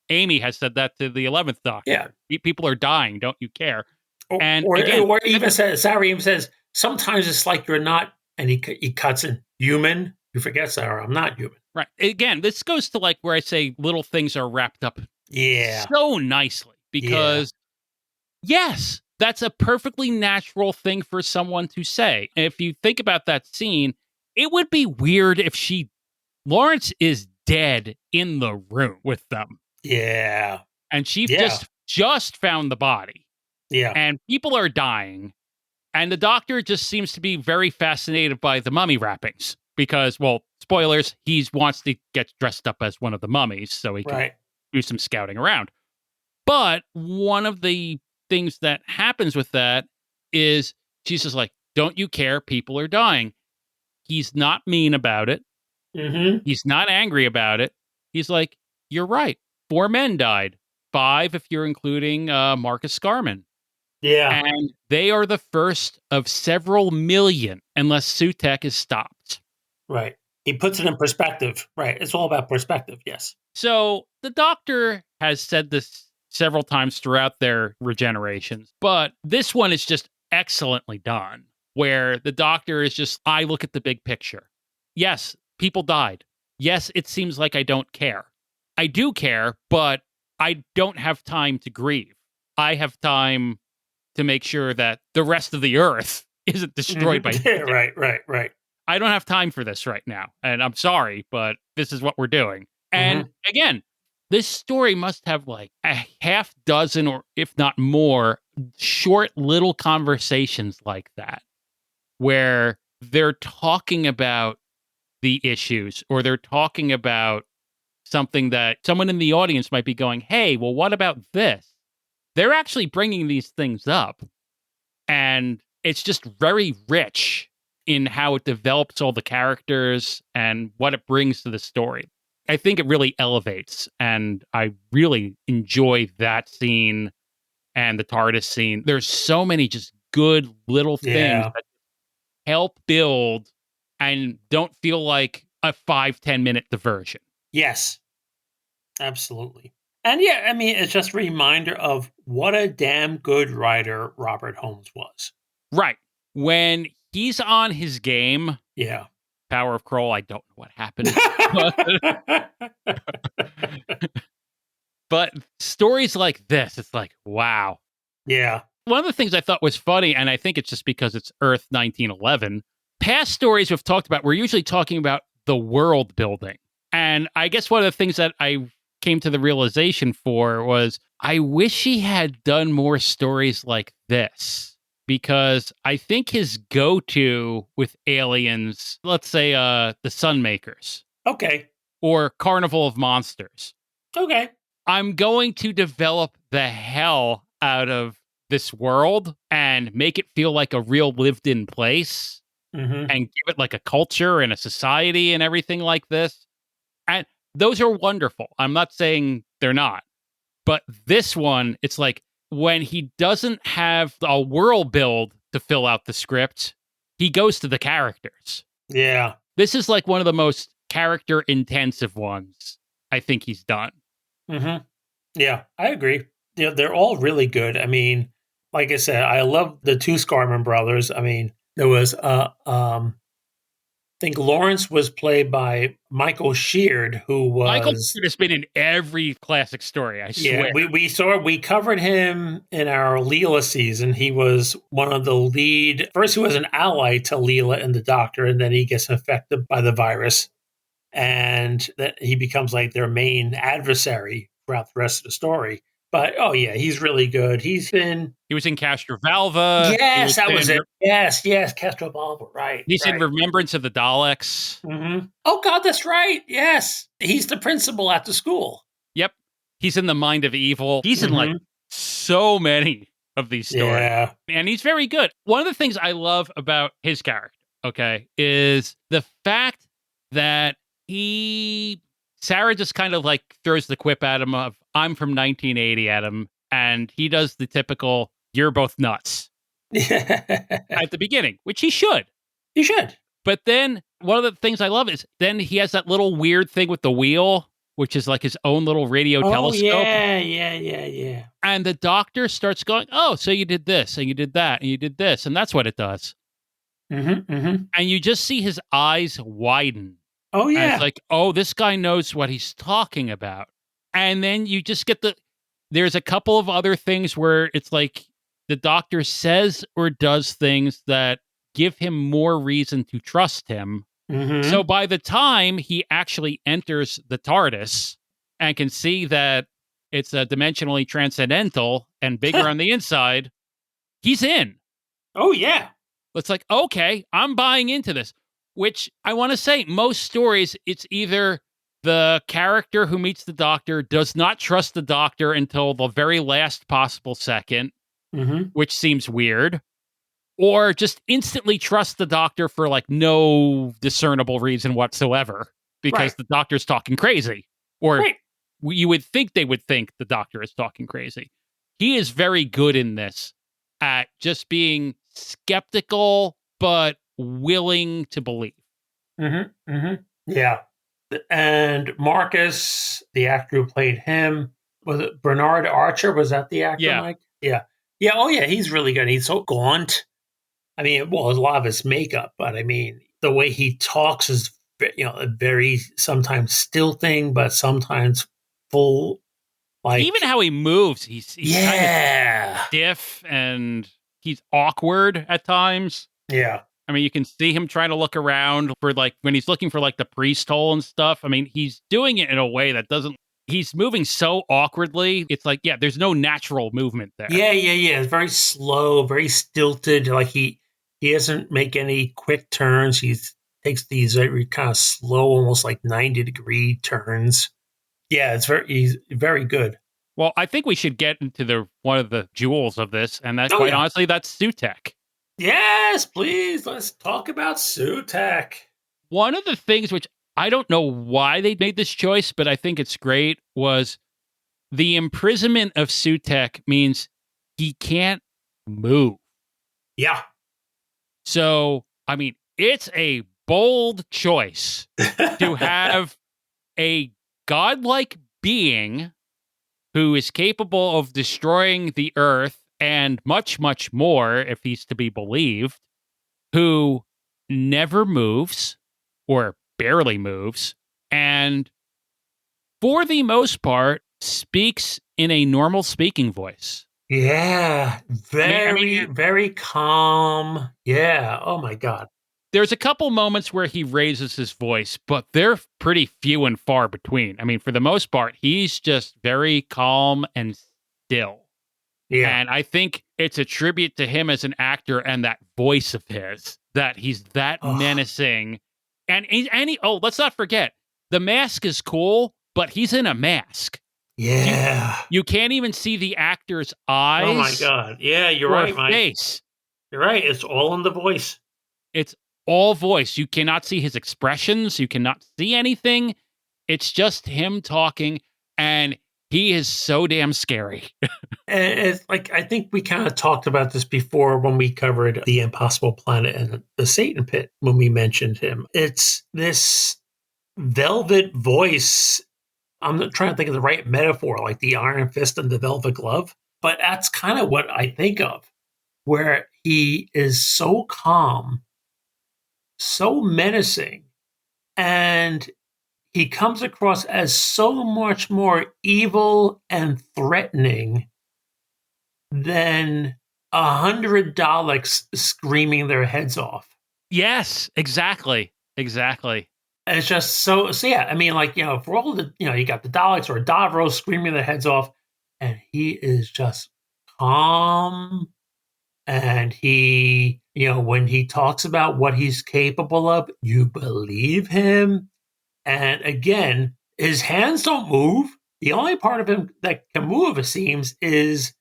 Amy has said that to the 11th Doctor. Yeah. People are dying, don't you care? Or even says, Sarah even says, sometimes it's like you're not, and he cuts in, human. You forget, Sarah, I'm not human. Right. Again, this goes to where I say little things are wrapped up so nicely because, yes, that's a perfectly natural thing for someone to say. And if you think about that scene, it would be weird if Lawrence is dead in the room with them. Yeah. And she just found the body. Yeah. And people are dying. And the doctor just seems to be very fascinated by the mummy wrappings. Because, well, spoilers, he wants to get dressed up as one of the mummies so he can do some scouting around. But one of the things that happens with that is she's just don't you care? People are dying. He's not mean about it. Mm-hmm. He's not angry about it. He's like, you're right. 4 men died. 5 if you're including Marcus Scarman. Yeah. And they are the first of several million unless Sutekh is stopped. Right. He puts it in perspective. Right. It's all about perspective. Yes. So the Doctor has said this several times throughout their regenerations, but this one is just excellently done, where the Doctor is just, I look at the big picture. Yes, people died. Yes, it seems like I don't care. I do care, but I don't have time to grieve. I have time to make sure that the rest of the Earth isn't destroyed by Right. I don't have time for this right now. And I'm sorry, but this is what we're doing. And again, this story must have like a half dozen or if not more short little conversations like that, where they're talking about the issues or they're talking about something that someone in the audience might be going, hey, well, what about this? They're actually bringing these things up. And it's just very rich in how it develops all the characters and what it brings to the story. I think it really elevates, and I really enjoy that scene and the TARDIS scene. There's so many just good little things that help build and don't feel like a 5-10 minute diversion. Yes, absolutely. And yeah, I mean, it's just a reminder of what a damn good writer Robert Holmes was. Right. When he's on his game. Yeah. Power of Kroll, I don't know what happened. But stories like this, it's like, wow. Yeah. One of the things I thought was funny, and I think it's just because it's Earth 1911, past stories we've talked about, we're usually talking about the world building. And I guess one of the things that I came to the realization for was I wish he had done more stories like this. Because I think his go-to with aliens, let's say the Sunmakers. Okay. Or Carnival of Monsters. Okay. I'm going to develop the hell out of this world and make it feel like a real lived-in place. And give it like a culture and a society and everything like this. And those are wonderful. I'm not saying they're not. But this one, it's like, when he doesn't have a world build to fill out the script, he goes to the characters. Yeah. This is like one of the most character-intensive ones I think he's done. Yeah, I agree. They're all really good. I mean, like I said, I love the 2 Scarman brothers. I mean, there was I think Lawrence was played by Michael Sheard, who was... Michael Sheard has been in every classic story, I swear. Yeah, we covered him in our Leela season. He was one of the lead... First, he was an ally to Leela and the Doctor, and then he gets infected by the virus. And that he becomes like their main adversary throughout the rest of the story. But, oh yeah, he's really good. He was in Castrovalva. Yes, that was it. Yes, Castrovalva, right. He's in Remembrance of the Daleks. Oh, God, that's right. Yes. He's the principal at the school. Yep. He's in The Mind of Evil. He's in like so many of these stories. Yeah. And he's very good. One of the things I love about his character, is the fact that Sarah just kind of like throws the quip at him of, I'm from 1980 at him, and he does the typical, you're both nuts at the beginning, which he should. He should. But then one of the things I love is then he has that little weird thing with the wheel, which is like his own little radio telescope. Yeah. And the Doctor starts going, oh, so you did this, and you did that, and you did this, and that's what it does. And you just see his eyes widen. Oh, yeah. And it's like, oh, this guy knows what he's talking about. And then you just get there's a couple of other things where it's like the Doctor says or does things that give him more reason to trust him. So by the time he actually enters the TARDIS and can see that it's dimensionally transcendental and bigger on the inside, he's in. Oh, yeah. It's like, okay, I'm buying into this. Which I want to say, most stories, it's either the character who meets the Doctor does not trust the Doctor until the very last possible second, which seems weird, or just instantly trust the Doctor for like no discernible reason whatsoever because the Doctor's talking crazy. Or Right. you would think they would think the doctor is talking crazy. He is very good in this at just being skeptical, but willing to believe. Mm-hmm. Mm-hmm. Yeah. And Marcus, the actor who played him, was it Bernard Archer? Was that the actor, Yeah. Mike? Yeah. Yeah. Oh, yeah. He's really good. He's so gaunt. I mean, well, a lot of his makeup, but I mean, the way he talks is, a very sometimes stilting, but sometimes full. Like even how he moves, he's yeah, kind of stiff and he's awkward at times. Yeah. I mean, you can see him trying to look around for like when he's looking for like the priest hole and stuff. I mean, he's doing it in a way that doesn't. He's moving so awkwardly. It's like, yeah, there's no natural movement there. Yeah. It's very slow, very stilted. Like he doesn't make any quick turns. He takes these very kind of slow, almost like 90-degree turns. Yeah, he's very good. Well, I think we should get into one of the jewels of this, and that's honestly, that's Sutekh. Yes, please. Let's talk about Sutekh. One of the things which I don't know why they made this choice, but I think it's great, was the imprisonment of Sutekh means he can't move. Yeah. So, I mean, it's a bold choice to have a godlike being who is capable of destroying the earth and much, much more, if he's to be believed, who never moves or barely moves, and for the most part, speaks in a normal speaking voice. Yeah, very calm. Yeah, oh my God. There's a couple moments where he raises his voice, but they're pretty few and far between. I mean, for the most part, he's just very calm and still. Yeah. And I think it's a tribute to him as an actor and that voice of his, that he's that menacing. And let's not forget, the mask is cool, but he's in a mask. Yeah. You can't even see the actor's eyes. Oh my God. Yeah, you're right, Mike. Face. You're right. It's all in the voice. It's all voice. You cannot see his expressions. You cannot see anything. It's just him talking, and he is so damn scary. And it's like, I think we kind of talked about this before when we covered The Impossible Planet and the Satan Pit, when we mentioned him. It's this velvet voice. I'm not trying to think of the right metaphor, like the Iron Fist and the Velvet Glove, but that's kind of what I think of, where he is so calm, so menacing, and he comes across as so much more evil and threatening than 100 Daleks screaming their heads off. Yes, exactly. And it's just so yeah, I mean, like, for all the, you got the Daleks or Davros screaming their heads off, and he is just calm. And he, when he talks about what he's capable of, you believe him. And again, his hands don't move. The only part of him that can move, it seems, is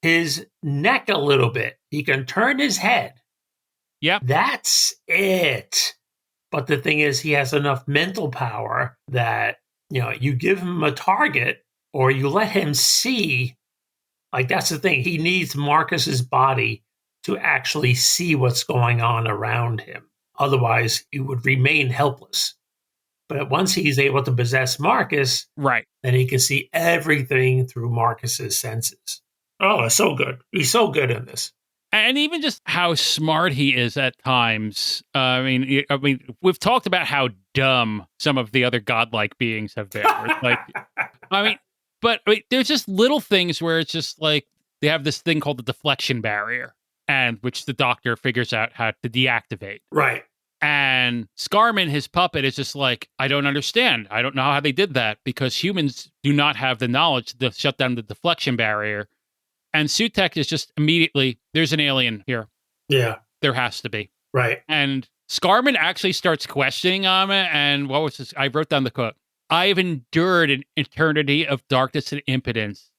his neck a little bit. He can turn his head. Yep. That's it. But the thing is, he has enough mental power that, you give him a target or you let him see. Like, that's the thing. He needs Marcus's body to actually see what's going on around him. Otherwise, he would remain helpless. But once he's able to possess Marcus, right, then he can see everything through Marcus's senses. Oh, it's so good. He's so good in this. And even just how smart he is at times. I mean, we've talked about how dumb some of the other godlike beings have been. But there's just little things where it's just like they have this thing called the deflection barrier, and which the doctor figures out how to deactivate. Right. And Scarman, his puppet, is just like, I don't understand. I don't know how they did that, because humans do not have the knowledge to shut down the deflection barrier. And Sutekh is just immediately, there's an alien here. Yeah. There has to be. Right. And Scarman actually starts questioning him. And what was this? I wrote down the quote. I've endured an eternity of darkness and impotence.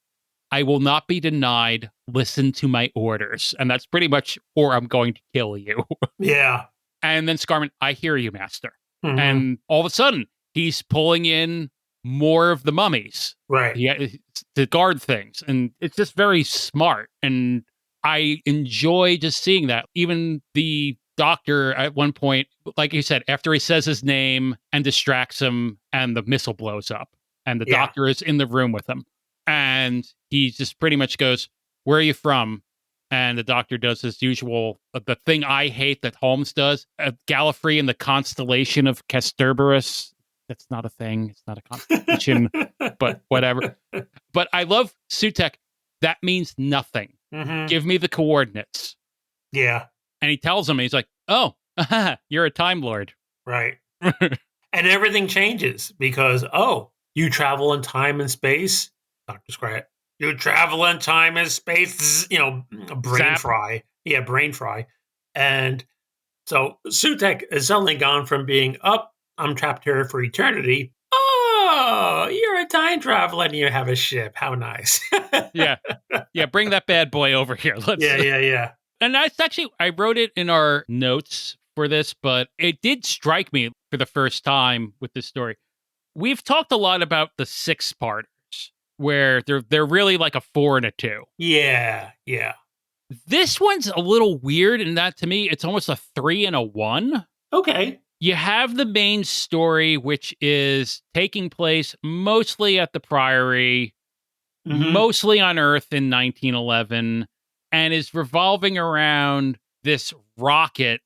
I will not be denied. Listen to my orders. And that's pretty much, or I'm going to kill you. Yeah. And then Scarman, I hear you, master. Mm-hmm. And all of a sudden, he's pulling in more of the mummies. Right. To guard things. And it's just very smart. And I enjoy just seeing that. Even the doctor at one point, like you said, after he says his name and distracts him and the missile blows up and the doctor is in the room with him. And he just pretty much goes, "Where are you from?" And the doctor does his usual, the thing I hate that Holmes does, Gallifrey in the constellation of Castorberus. That's not a thing. It's not a constellation, but whatever. But I love Sutekh. That means nothing. Mm-hmm. Give me the coordinates. Yeah. And he tells him, he's like, "Oh, you're a Time Lord." Right. And everything changes because, you travel in time and space. Dr. Scrat. You travel in time and space, brain fry. Yeah, brain fry. And so Sutekh is suddenly gone from being, I'm trapped here for eternity. Oh, you're a time traveler and you have a ship. How nice. Yeah. Yeah, bring that bad boy over here. Yeah. And that's actually, I wrote it in our notes for this, but it did strike me for the first time with this story. We've talked a lot about the 6-parters, where they're really like a 4 and a 2. Yeah. This one's a little weird in that, to me, it's almost a 3 and a 1. Okay. You have the main story, which is taking place mostly at the Priory, mostly on Earth in 1911, and is revolving around this rocket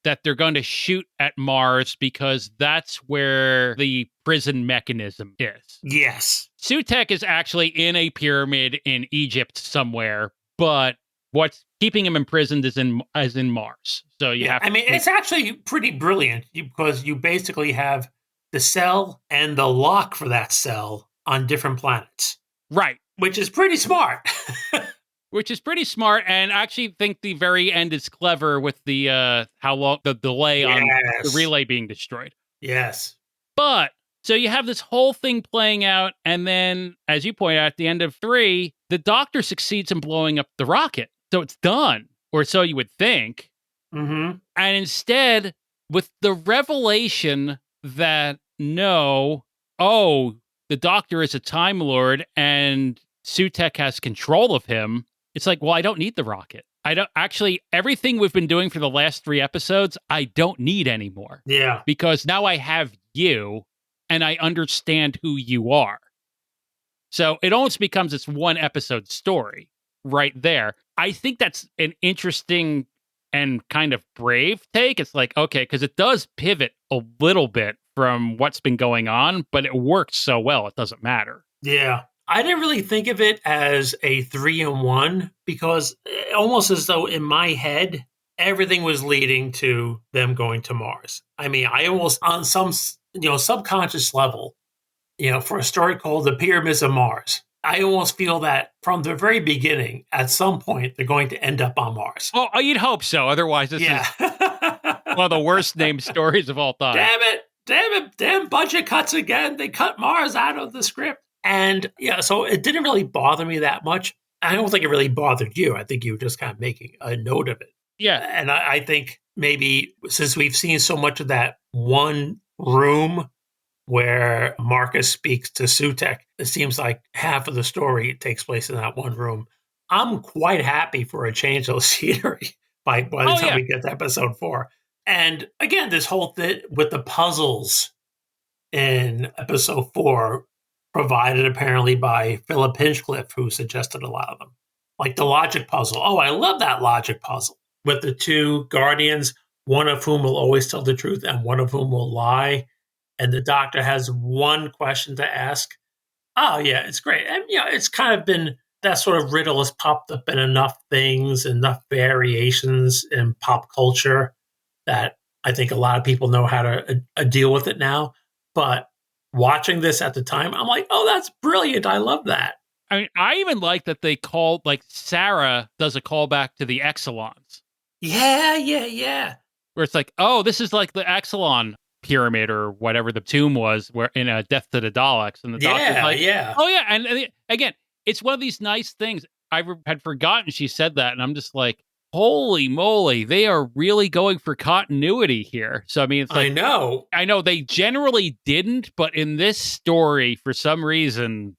that they're going to shoot at Mars because that's where the prison mechanism is. Yes. Sutekh is actually in a pyramid in Egypt somewhere, but what's keeping him imprisoned is in Mars. So you have. It's actually pretty brilliant because you basically have the cell and the lock for that cell on different planets, right? Which is pretty smart. And I actually think the very end is clever with the how long the delay on the relay being destroyed. Yes. But so you have this whole thing playing out, and then, as you point out, at the end of 3, the Doctor succeeds in blowing up the rocket. So it's done, or so you would think. Mm-hmm. And instead, with the revelation that the Doctor is a Time Lord and Sutekh has control of him, it's like, well, I don't need the rocket. I don't actually, everything we've been doing for the last 3 episodes, I don't need anymore. Yeah. Because now I have you and I understand who you are. So it almost becomes this 1 episode story right there. I think that's an interesting and kind of brave take. It's like, okay, because it does pivot a little bit from what's been going on, but it works so well, it doesn't matter. Yeah. I didn't really think of it as a 3 and 1 because almost as though in my head, everything was leading to them going to Mars. I almost, on some, subconscious level, for a story called The Pyramids of Mars, I almost feel that from the very beginning, at some point, they're going to end up on Mars. Oh, you'd hope so. Otherwise, this is one of the worst named stories of all time. Damn budget cuts again. They cut Mars out of the script. And so it didn't really bother me that much. I don't think it really bothered you. I think you were just kind of making a note of it. Yeah. And I think maybe since we've seen so much of that one room where Marcus speaks to Sutekh, it seems like half of the story takes place in that one room. I'm quite happy for a change of scenery by the time we get to episode 4. And again, this whole thing with the puzzles in episode 4, provided apparently by Philip Hinchcliffe, who suggested a lot of them. Like the logic puzzle. Oh, I love that logic puzzle. With the 2 guardians, one of whom will always tell the truth and one of whom will lie. And the Doctor has one question to ask. Oh, yeah, it's great. And, it's kind of been, that sort of riddle has popped up in enough things, enough variations in pop culture that I think a lot of people know how to deal with it now. But watching this at the time, I'm like, oh, that's brilliant. I love that. I even like that they called, like, Sarah does a callback to the Exelons. Yeah. Where it's like, oh, this is like the Exelon pyramid or whatever the tomb was, where in a Death to the Daleks. And the Doctor's like, oh, yeah. And again, it's one of these nice things. I had forgotten she said that. And I'm just like, holy moly, they are really going for continuity here. So, I mean, it's like, I know they generally didn't, but in this story, for some reason,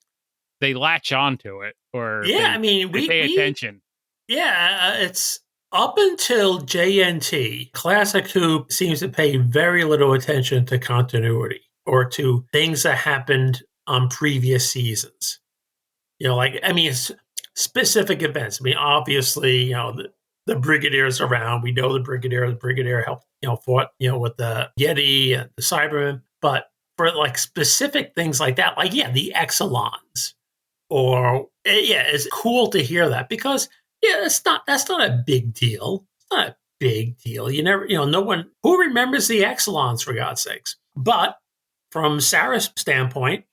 they latch onto it. Or we pay attention. It's up until JNT, Classic Who seems to pay very little attention to continuity or to things that happened on previous seasons. It's specific events. I mean, obviously, the Brigadier's around. We know the Brigadier helped, fought, with the Yeti and the Cybermen. But for like specific things like that, the Exelons, or it's cool to hear that because that's not a big deal. It's not a big deal. You never, no one who remembers the Exelons, for God's sakes. But from Sarah's standpoint,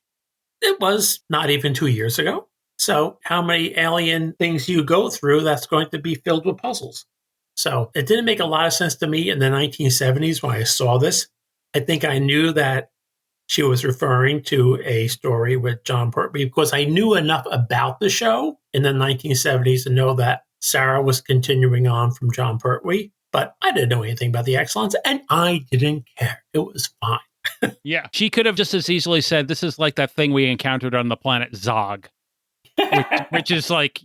it was not even 2 years ago. So how many alien things you go through that's going to be filled with puzzles? So it didn't make a lot of sense to me in the 1970s when I saw this. I think I knew that she was referring to a story with John Pertwee because I knew enough about the show in the 1970s to know that Sarah was continuing on from John Pertwee. But I didn't know anything about the Exelons, and I didn't care. It was fine. Yeah. She could have just as easily said, this is like that thing we encountered on the planet Zog. which is like,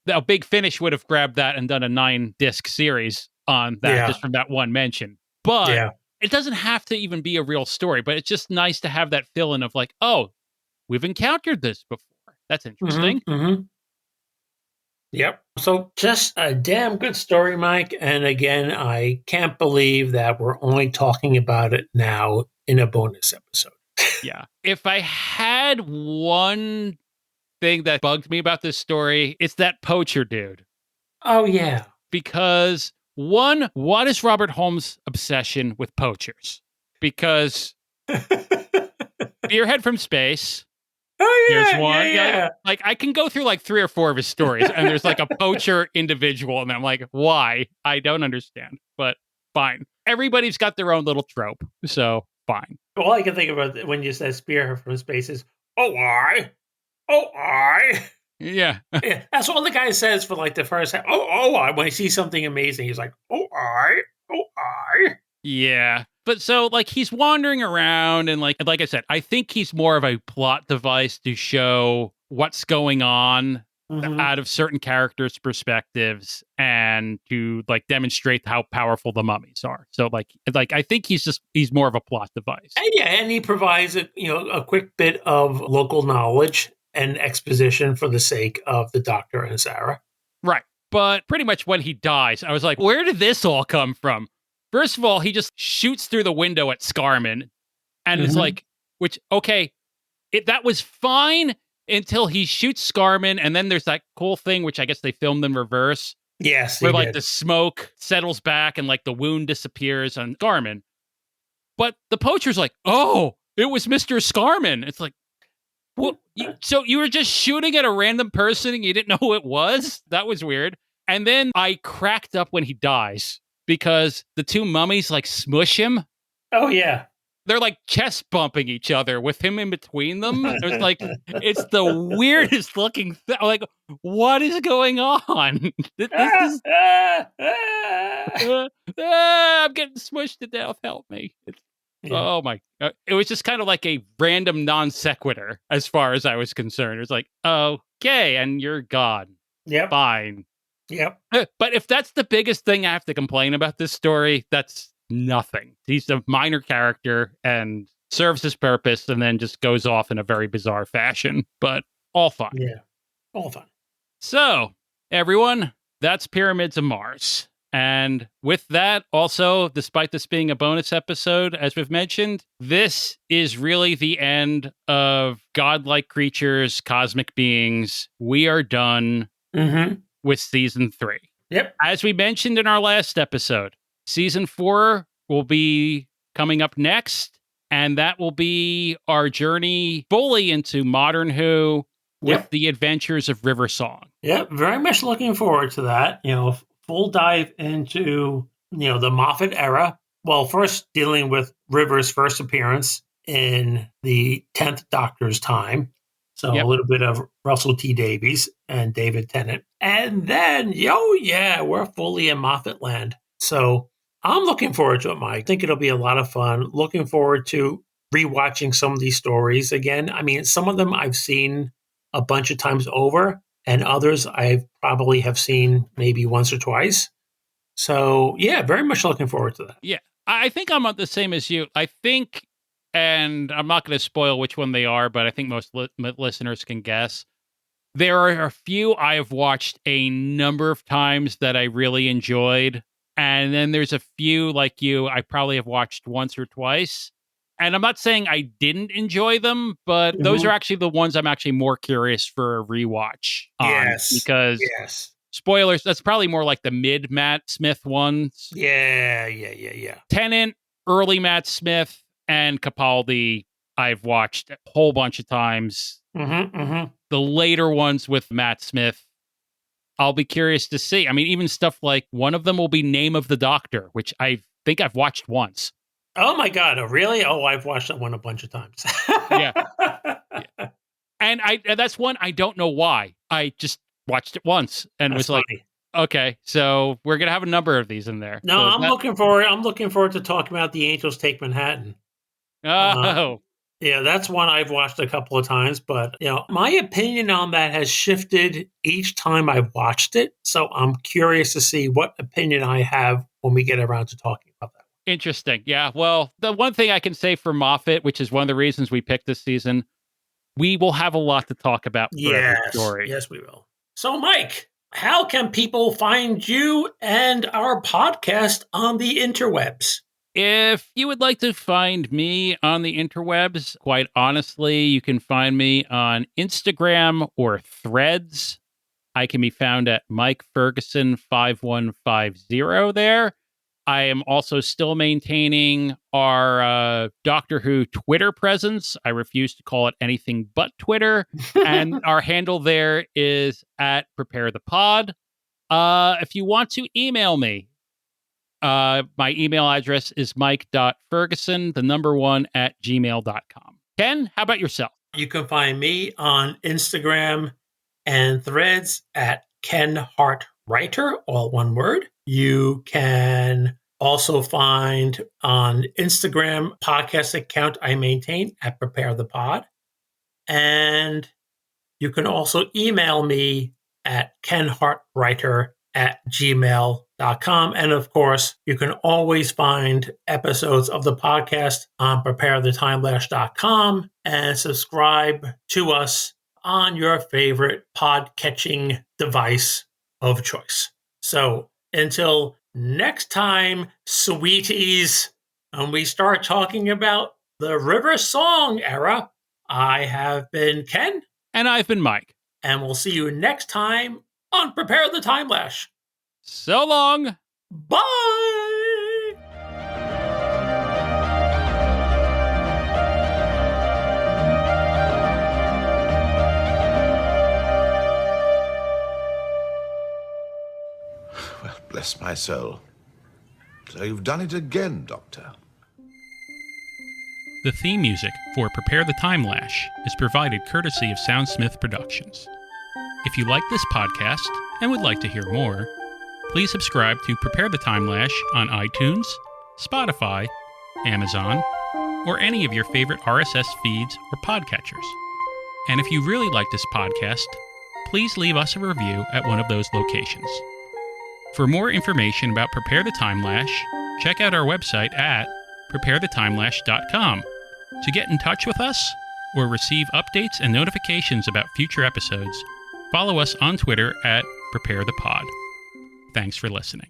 a Big Finish would have grabbed that and done a 9-disc series on that just from that one mention. But it doesn't have to even be a real story, but it's just nice to have that fill-in of like, oh, we've encountered this before. That's interesting. Mm-hmm. Yep. So just a damn good story, Mike. And again, I can't believe that we're only talking about it now in a bonus episode. Yeah. If I had one thing that bugged me about this story, it's that poacher dude. Oh, yeah. Because one, what is Robert Holmes' obsession with poachers? Because Spearhead from Space. Oh, yeah. There's one. Yeah. Like, I can go through like 3 or 4 of his stories, and there's like a poacher individual, and I'm like, why? I don't understand, but fine. Everybody's got their own little trope, so fine. All I can think about when you said Spearhead from Space is, oh, I. Yeah. Yeah. That's all the guy says for like the first half. Oh, I. When he sees something amazing, he's like, oh, I. Yeah. But so like he's wandering around and like I said, I think he's more of a plot device to show what's going on out of certain characters' perspectives and to like demonstrate how powerful the mummies are. So like I think he's more of a plot device. And he provides a quick bit of local knowledge and exposition for the sake of the Doctor and Sarah. Right. But pretty much when he dies, I was like, where did this all come from? First of all, he just shoots through the window at Scarman. And it's like, that was fine until he shoots Scarman. And then there's that cool thing, which I guess they filmed in reverse. Yes. Where like the smoke settles back and like the wound disappears on Scarman. But the poacher's like, oh, it was Mr. Scarman. It's like, well, so you were just shooting at a random person and you didn't know who it was? That was weird. And then I cracked up when he dies because the 2 mummies like smush him. Oh, yeah. They're like chest bumping each other with him in between them. It's like, it's the weirdest looking thing. Like, what is going on? I'm getting smushed to death. Help me. Oh my. It was just kind of like a random non sequitur as far as I was concerned. It was like, okay, and you're gone. Yep. Fine. Yep. But if that's the biggest thing I have to complain about this story, that's nothing. He's a minor character and serves his purpose and then just goes off in a very bizarre fashion, but all fine. Yeah, all fine. So, everyone, that's Pyramids of Mars. And with that, also, despite this being a bonus episode, as we've mentioned, this is really the end of godlike creatures, cosmic beings. We are done with season 3. Yep. As we mentioned in our last episode, season 4 will be coming up next, and that will be our journey fully into Modern Who with the adventures of River Song. Yep, very much looking forward to that. Full dive into, the Moffat era. Well, first dealing with River's first appearance in the 10th Doctor's time. So a little bit of Russell T. Davies and David Tennant. And then, we're fully in Moffat land. So I'm looking forward to it, Mike. I think it'll be a lot of fun. Looking forward to rewatching some of these stories again. I mean, some of them I've seen a bunch of times over, and others I probably have seen maybe once or twice. So, yeah, very much looking forward to that. Yeah, I think I'm the same as you. I think, and I'm not going to spoil which one they are, but I think most listeners can guess. There are a few I have watched a number of times that I really enjoyed. And then there's a few, like you, I probably have watched once or twice. And I'm not saying I didn't enjoy them, but those are actually the ones I'm actually more curious for a rewatch on. Yes. Because, spoilers, that's probably more like the mid Matt Smith ones. Yeah. Tennant, early Matt Smith, and Capaldi, I've watched a whole bunch of times. The later ones with Matt Smith, I'll be curious to see. I mean, even stuff like one of them will be Name of the Doctor, which I think I've watched once. Oh my God! Really? Oh, I've watched that one a bunch of times. Yeah. And that's one I don't know why. I just watched it once and was like, okay, so we're gonna have a number of these in there. No, so I'm looking forward to talking about The Angels Take Manhattan. Oh. Yeah, that's one I've watched a couple of times, but my opinion on that has shifted each time I've watched it. So I'm curious to see what opinion I have when we get around to talking about that. Interesting. Yeah. Well, the one thing I can say for Moffat, which is one of the reasons we picked this season, we will have a lot to talk about for every story. Yes, we will. So, Mike, how can people find you and our podcast on the interwebs? If you would like to find me on the interwebs, quite honestly, you can find me on Instagram or Threads. I can be found at Mike Ferguson 5150 there. I am also still maintaining our Doctor Who Twitter presence. I refuse to call it anything but Twitter. And our handle there is at Prepare the Pod. If you want to email me, my email address is mike.ferguson1 Ken, how about yourself? You can find me on Instagram and Threads at Ken Hart Writer, all one word. You can also find on Instagram podcast account I maintain at Prepare the Pod. And you can also email me at kenhartwriter@gmail.com. And of course, you can always find episodes of the podcast on preparethetimeless.com and subscribe to us on your favorite pod-catching device of choice. So until next time, sweeties, and we start talking about the River Song era, I have been Ken. And I've been Mike. And we'll see you next time on Prepare the Timelash. So long. Bye. Well, bless my soul. So you've done it again, Doctor. The theme music for Prepare the Timelash is provided courtesy of Soundsmith Productions. If you like this podcast and would like to hear more, please subscribe to Prepare the Timelash on iTunes, Spotify, Amazon, or any of your favorite RSS feeds or podcatchers. And if you really like this podcast, please leave us a review at one of those locations. For more information about Prepare the Timelash, check out our website at prepare-the-timelash.com. To get in touch with us or receive updates and notifications about future episodes, follow us on Twitter at PrepareThePod. Thanks for listening.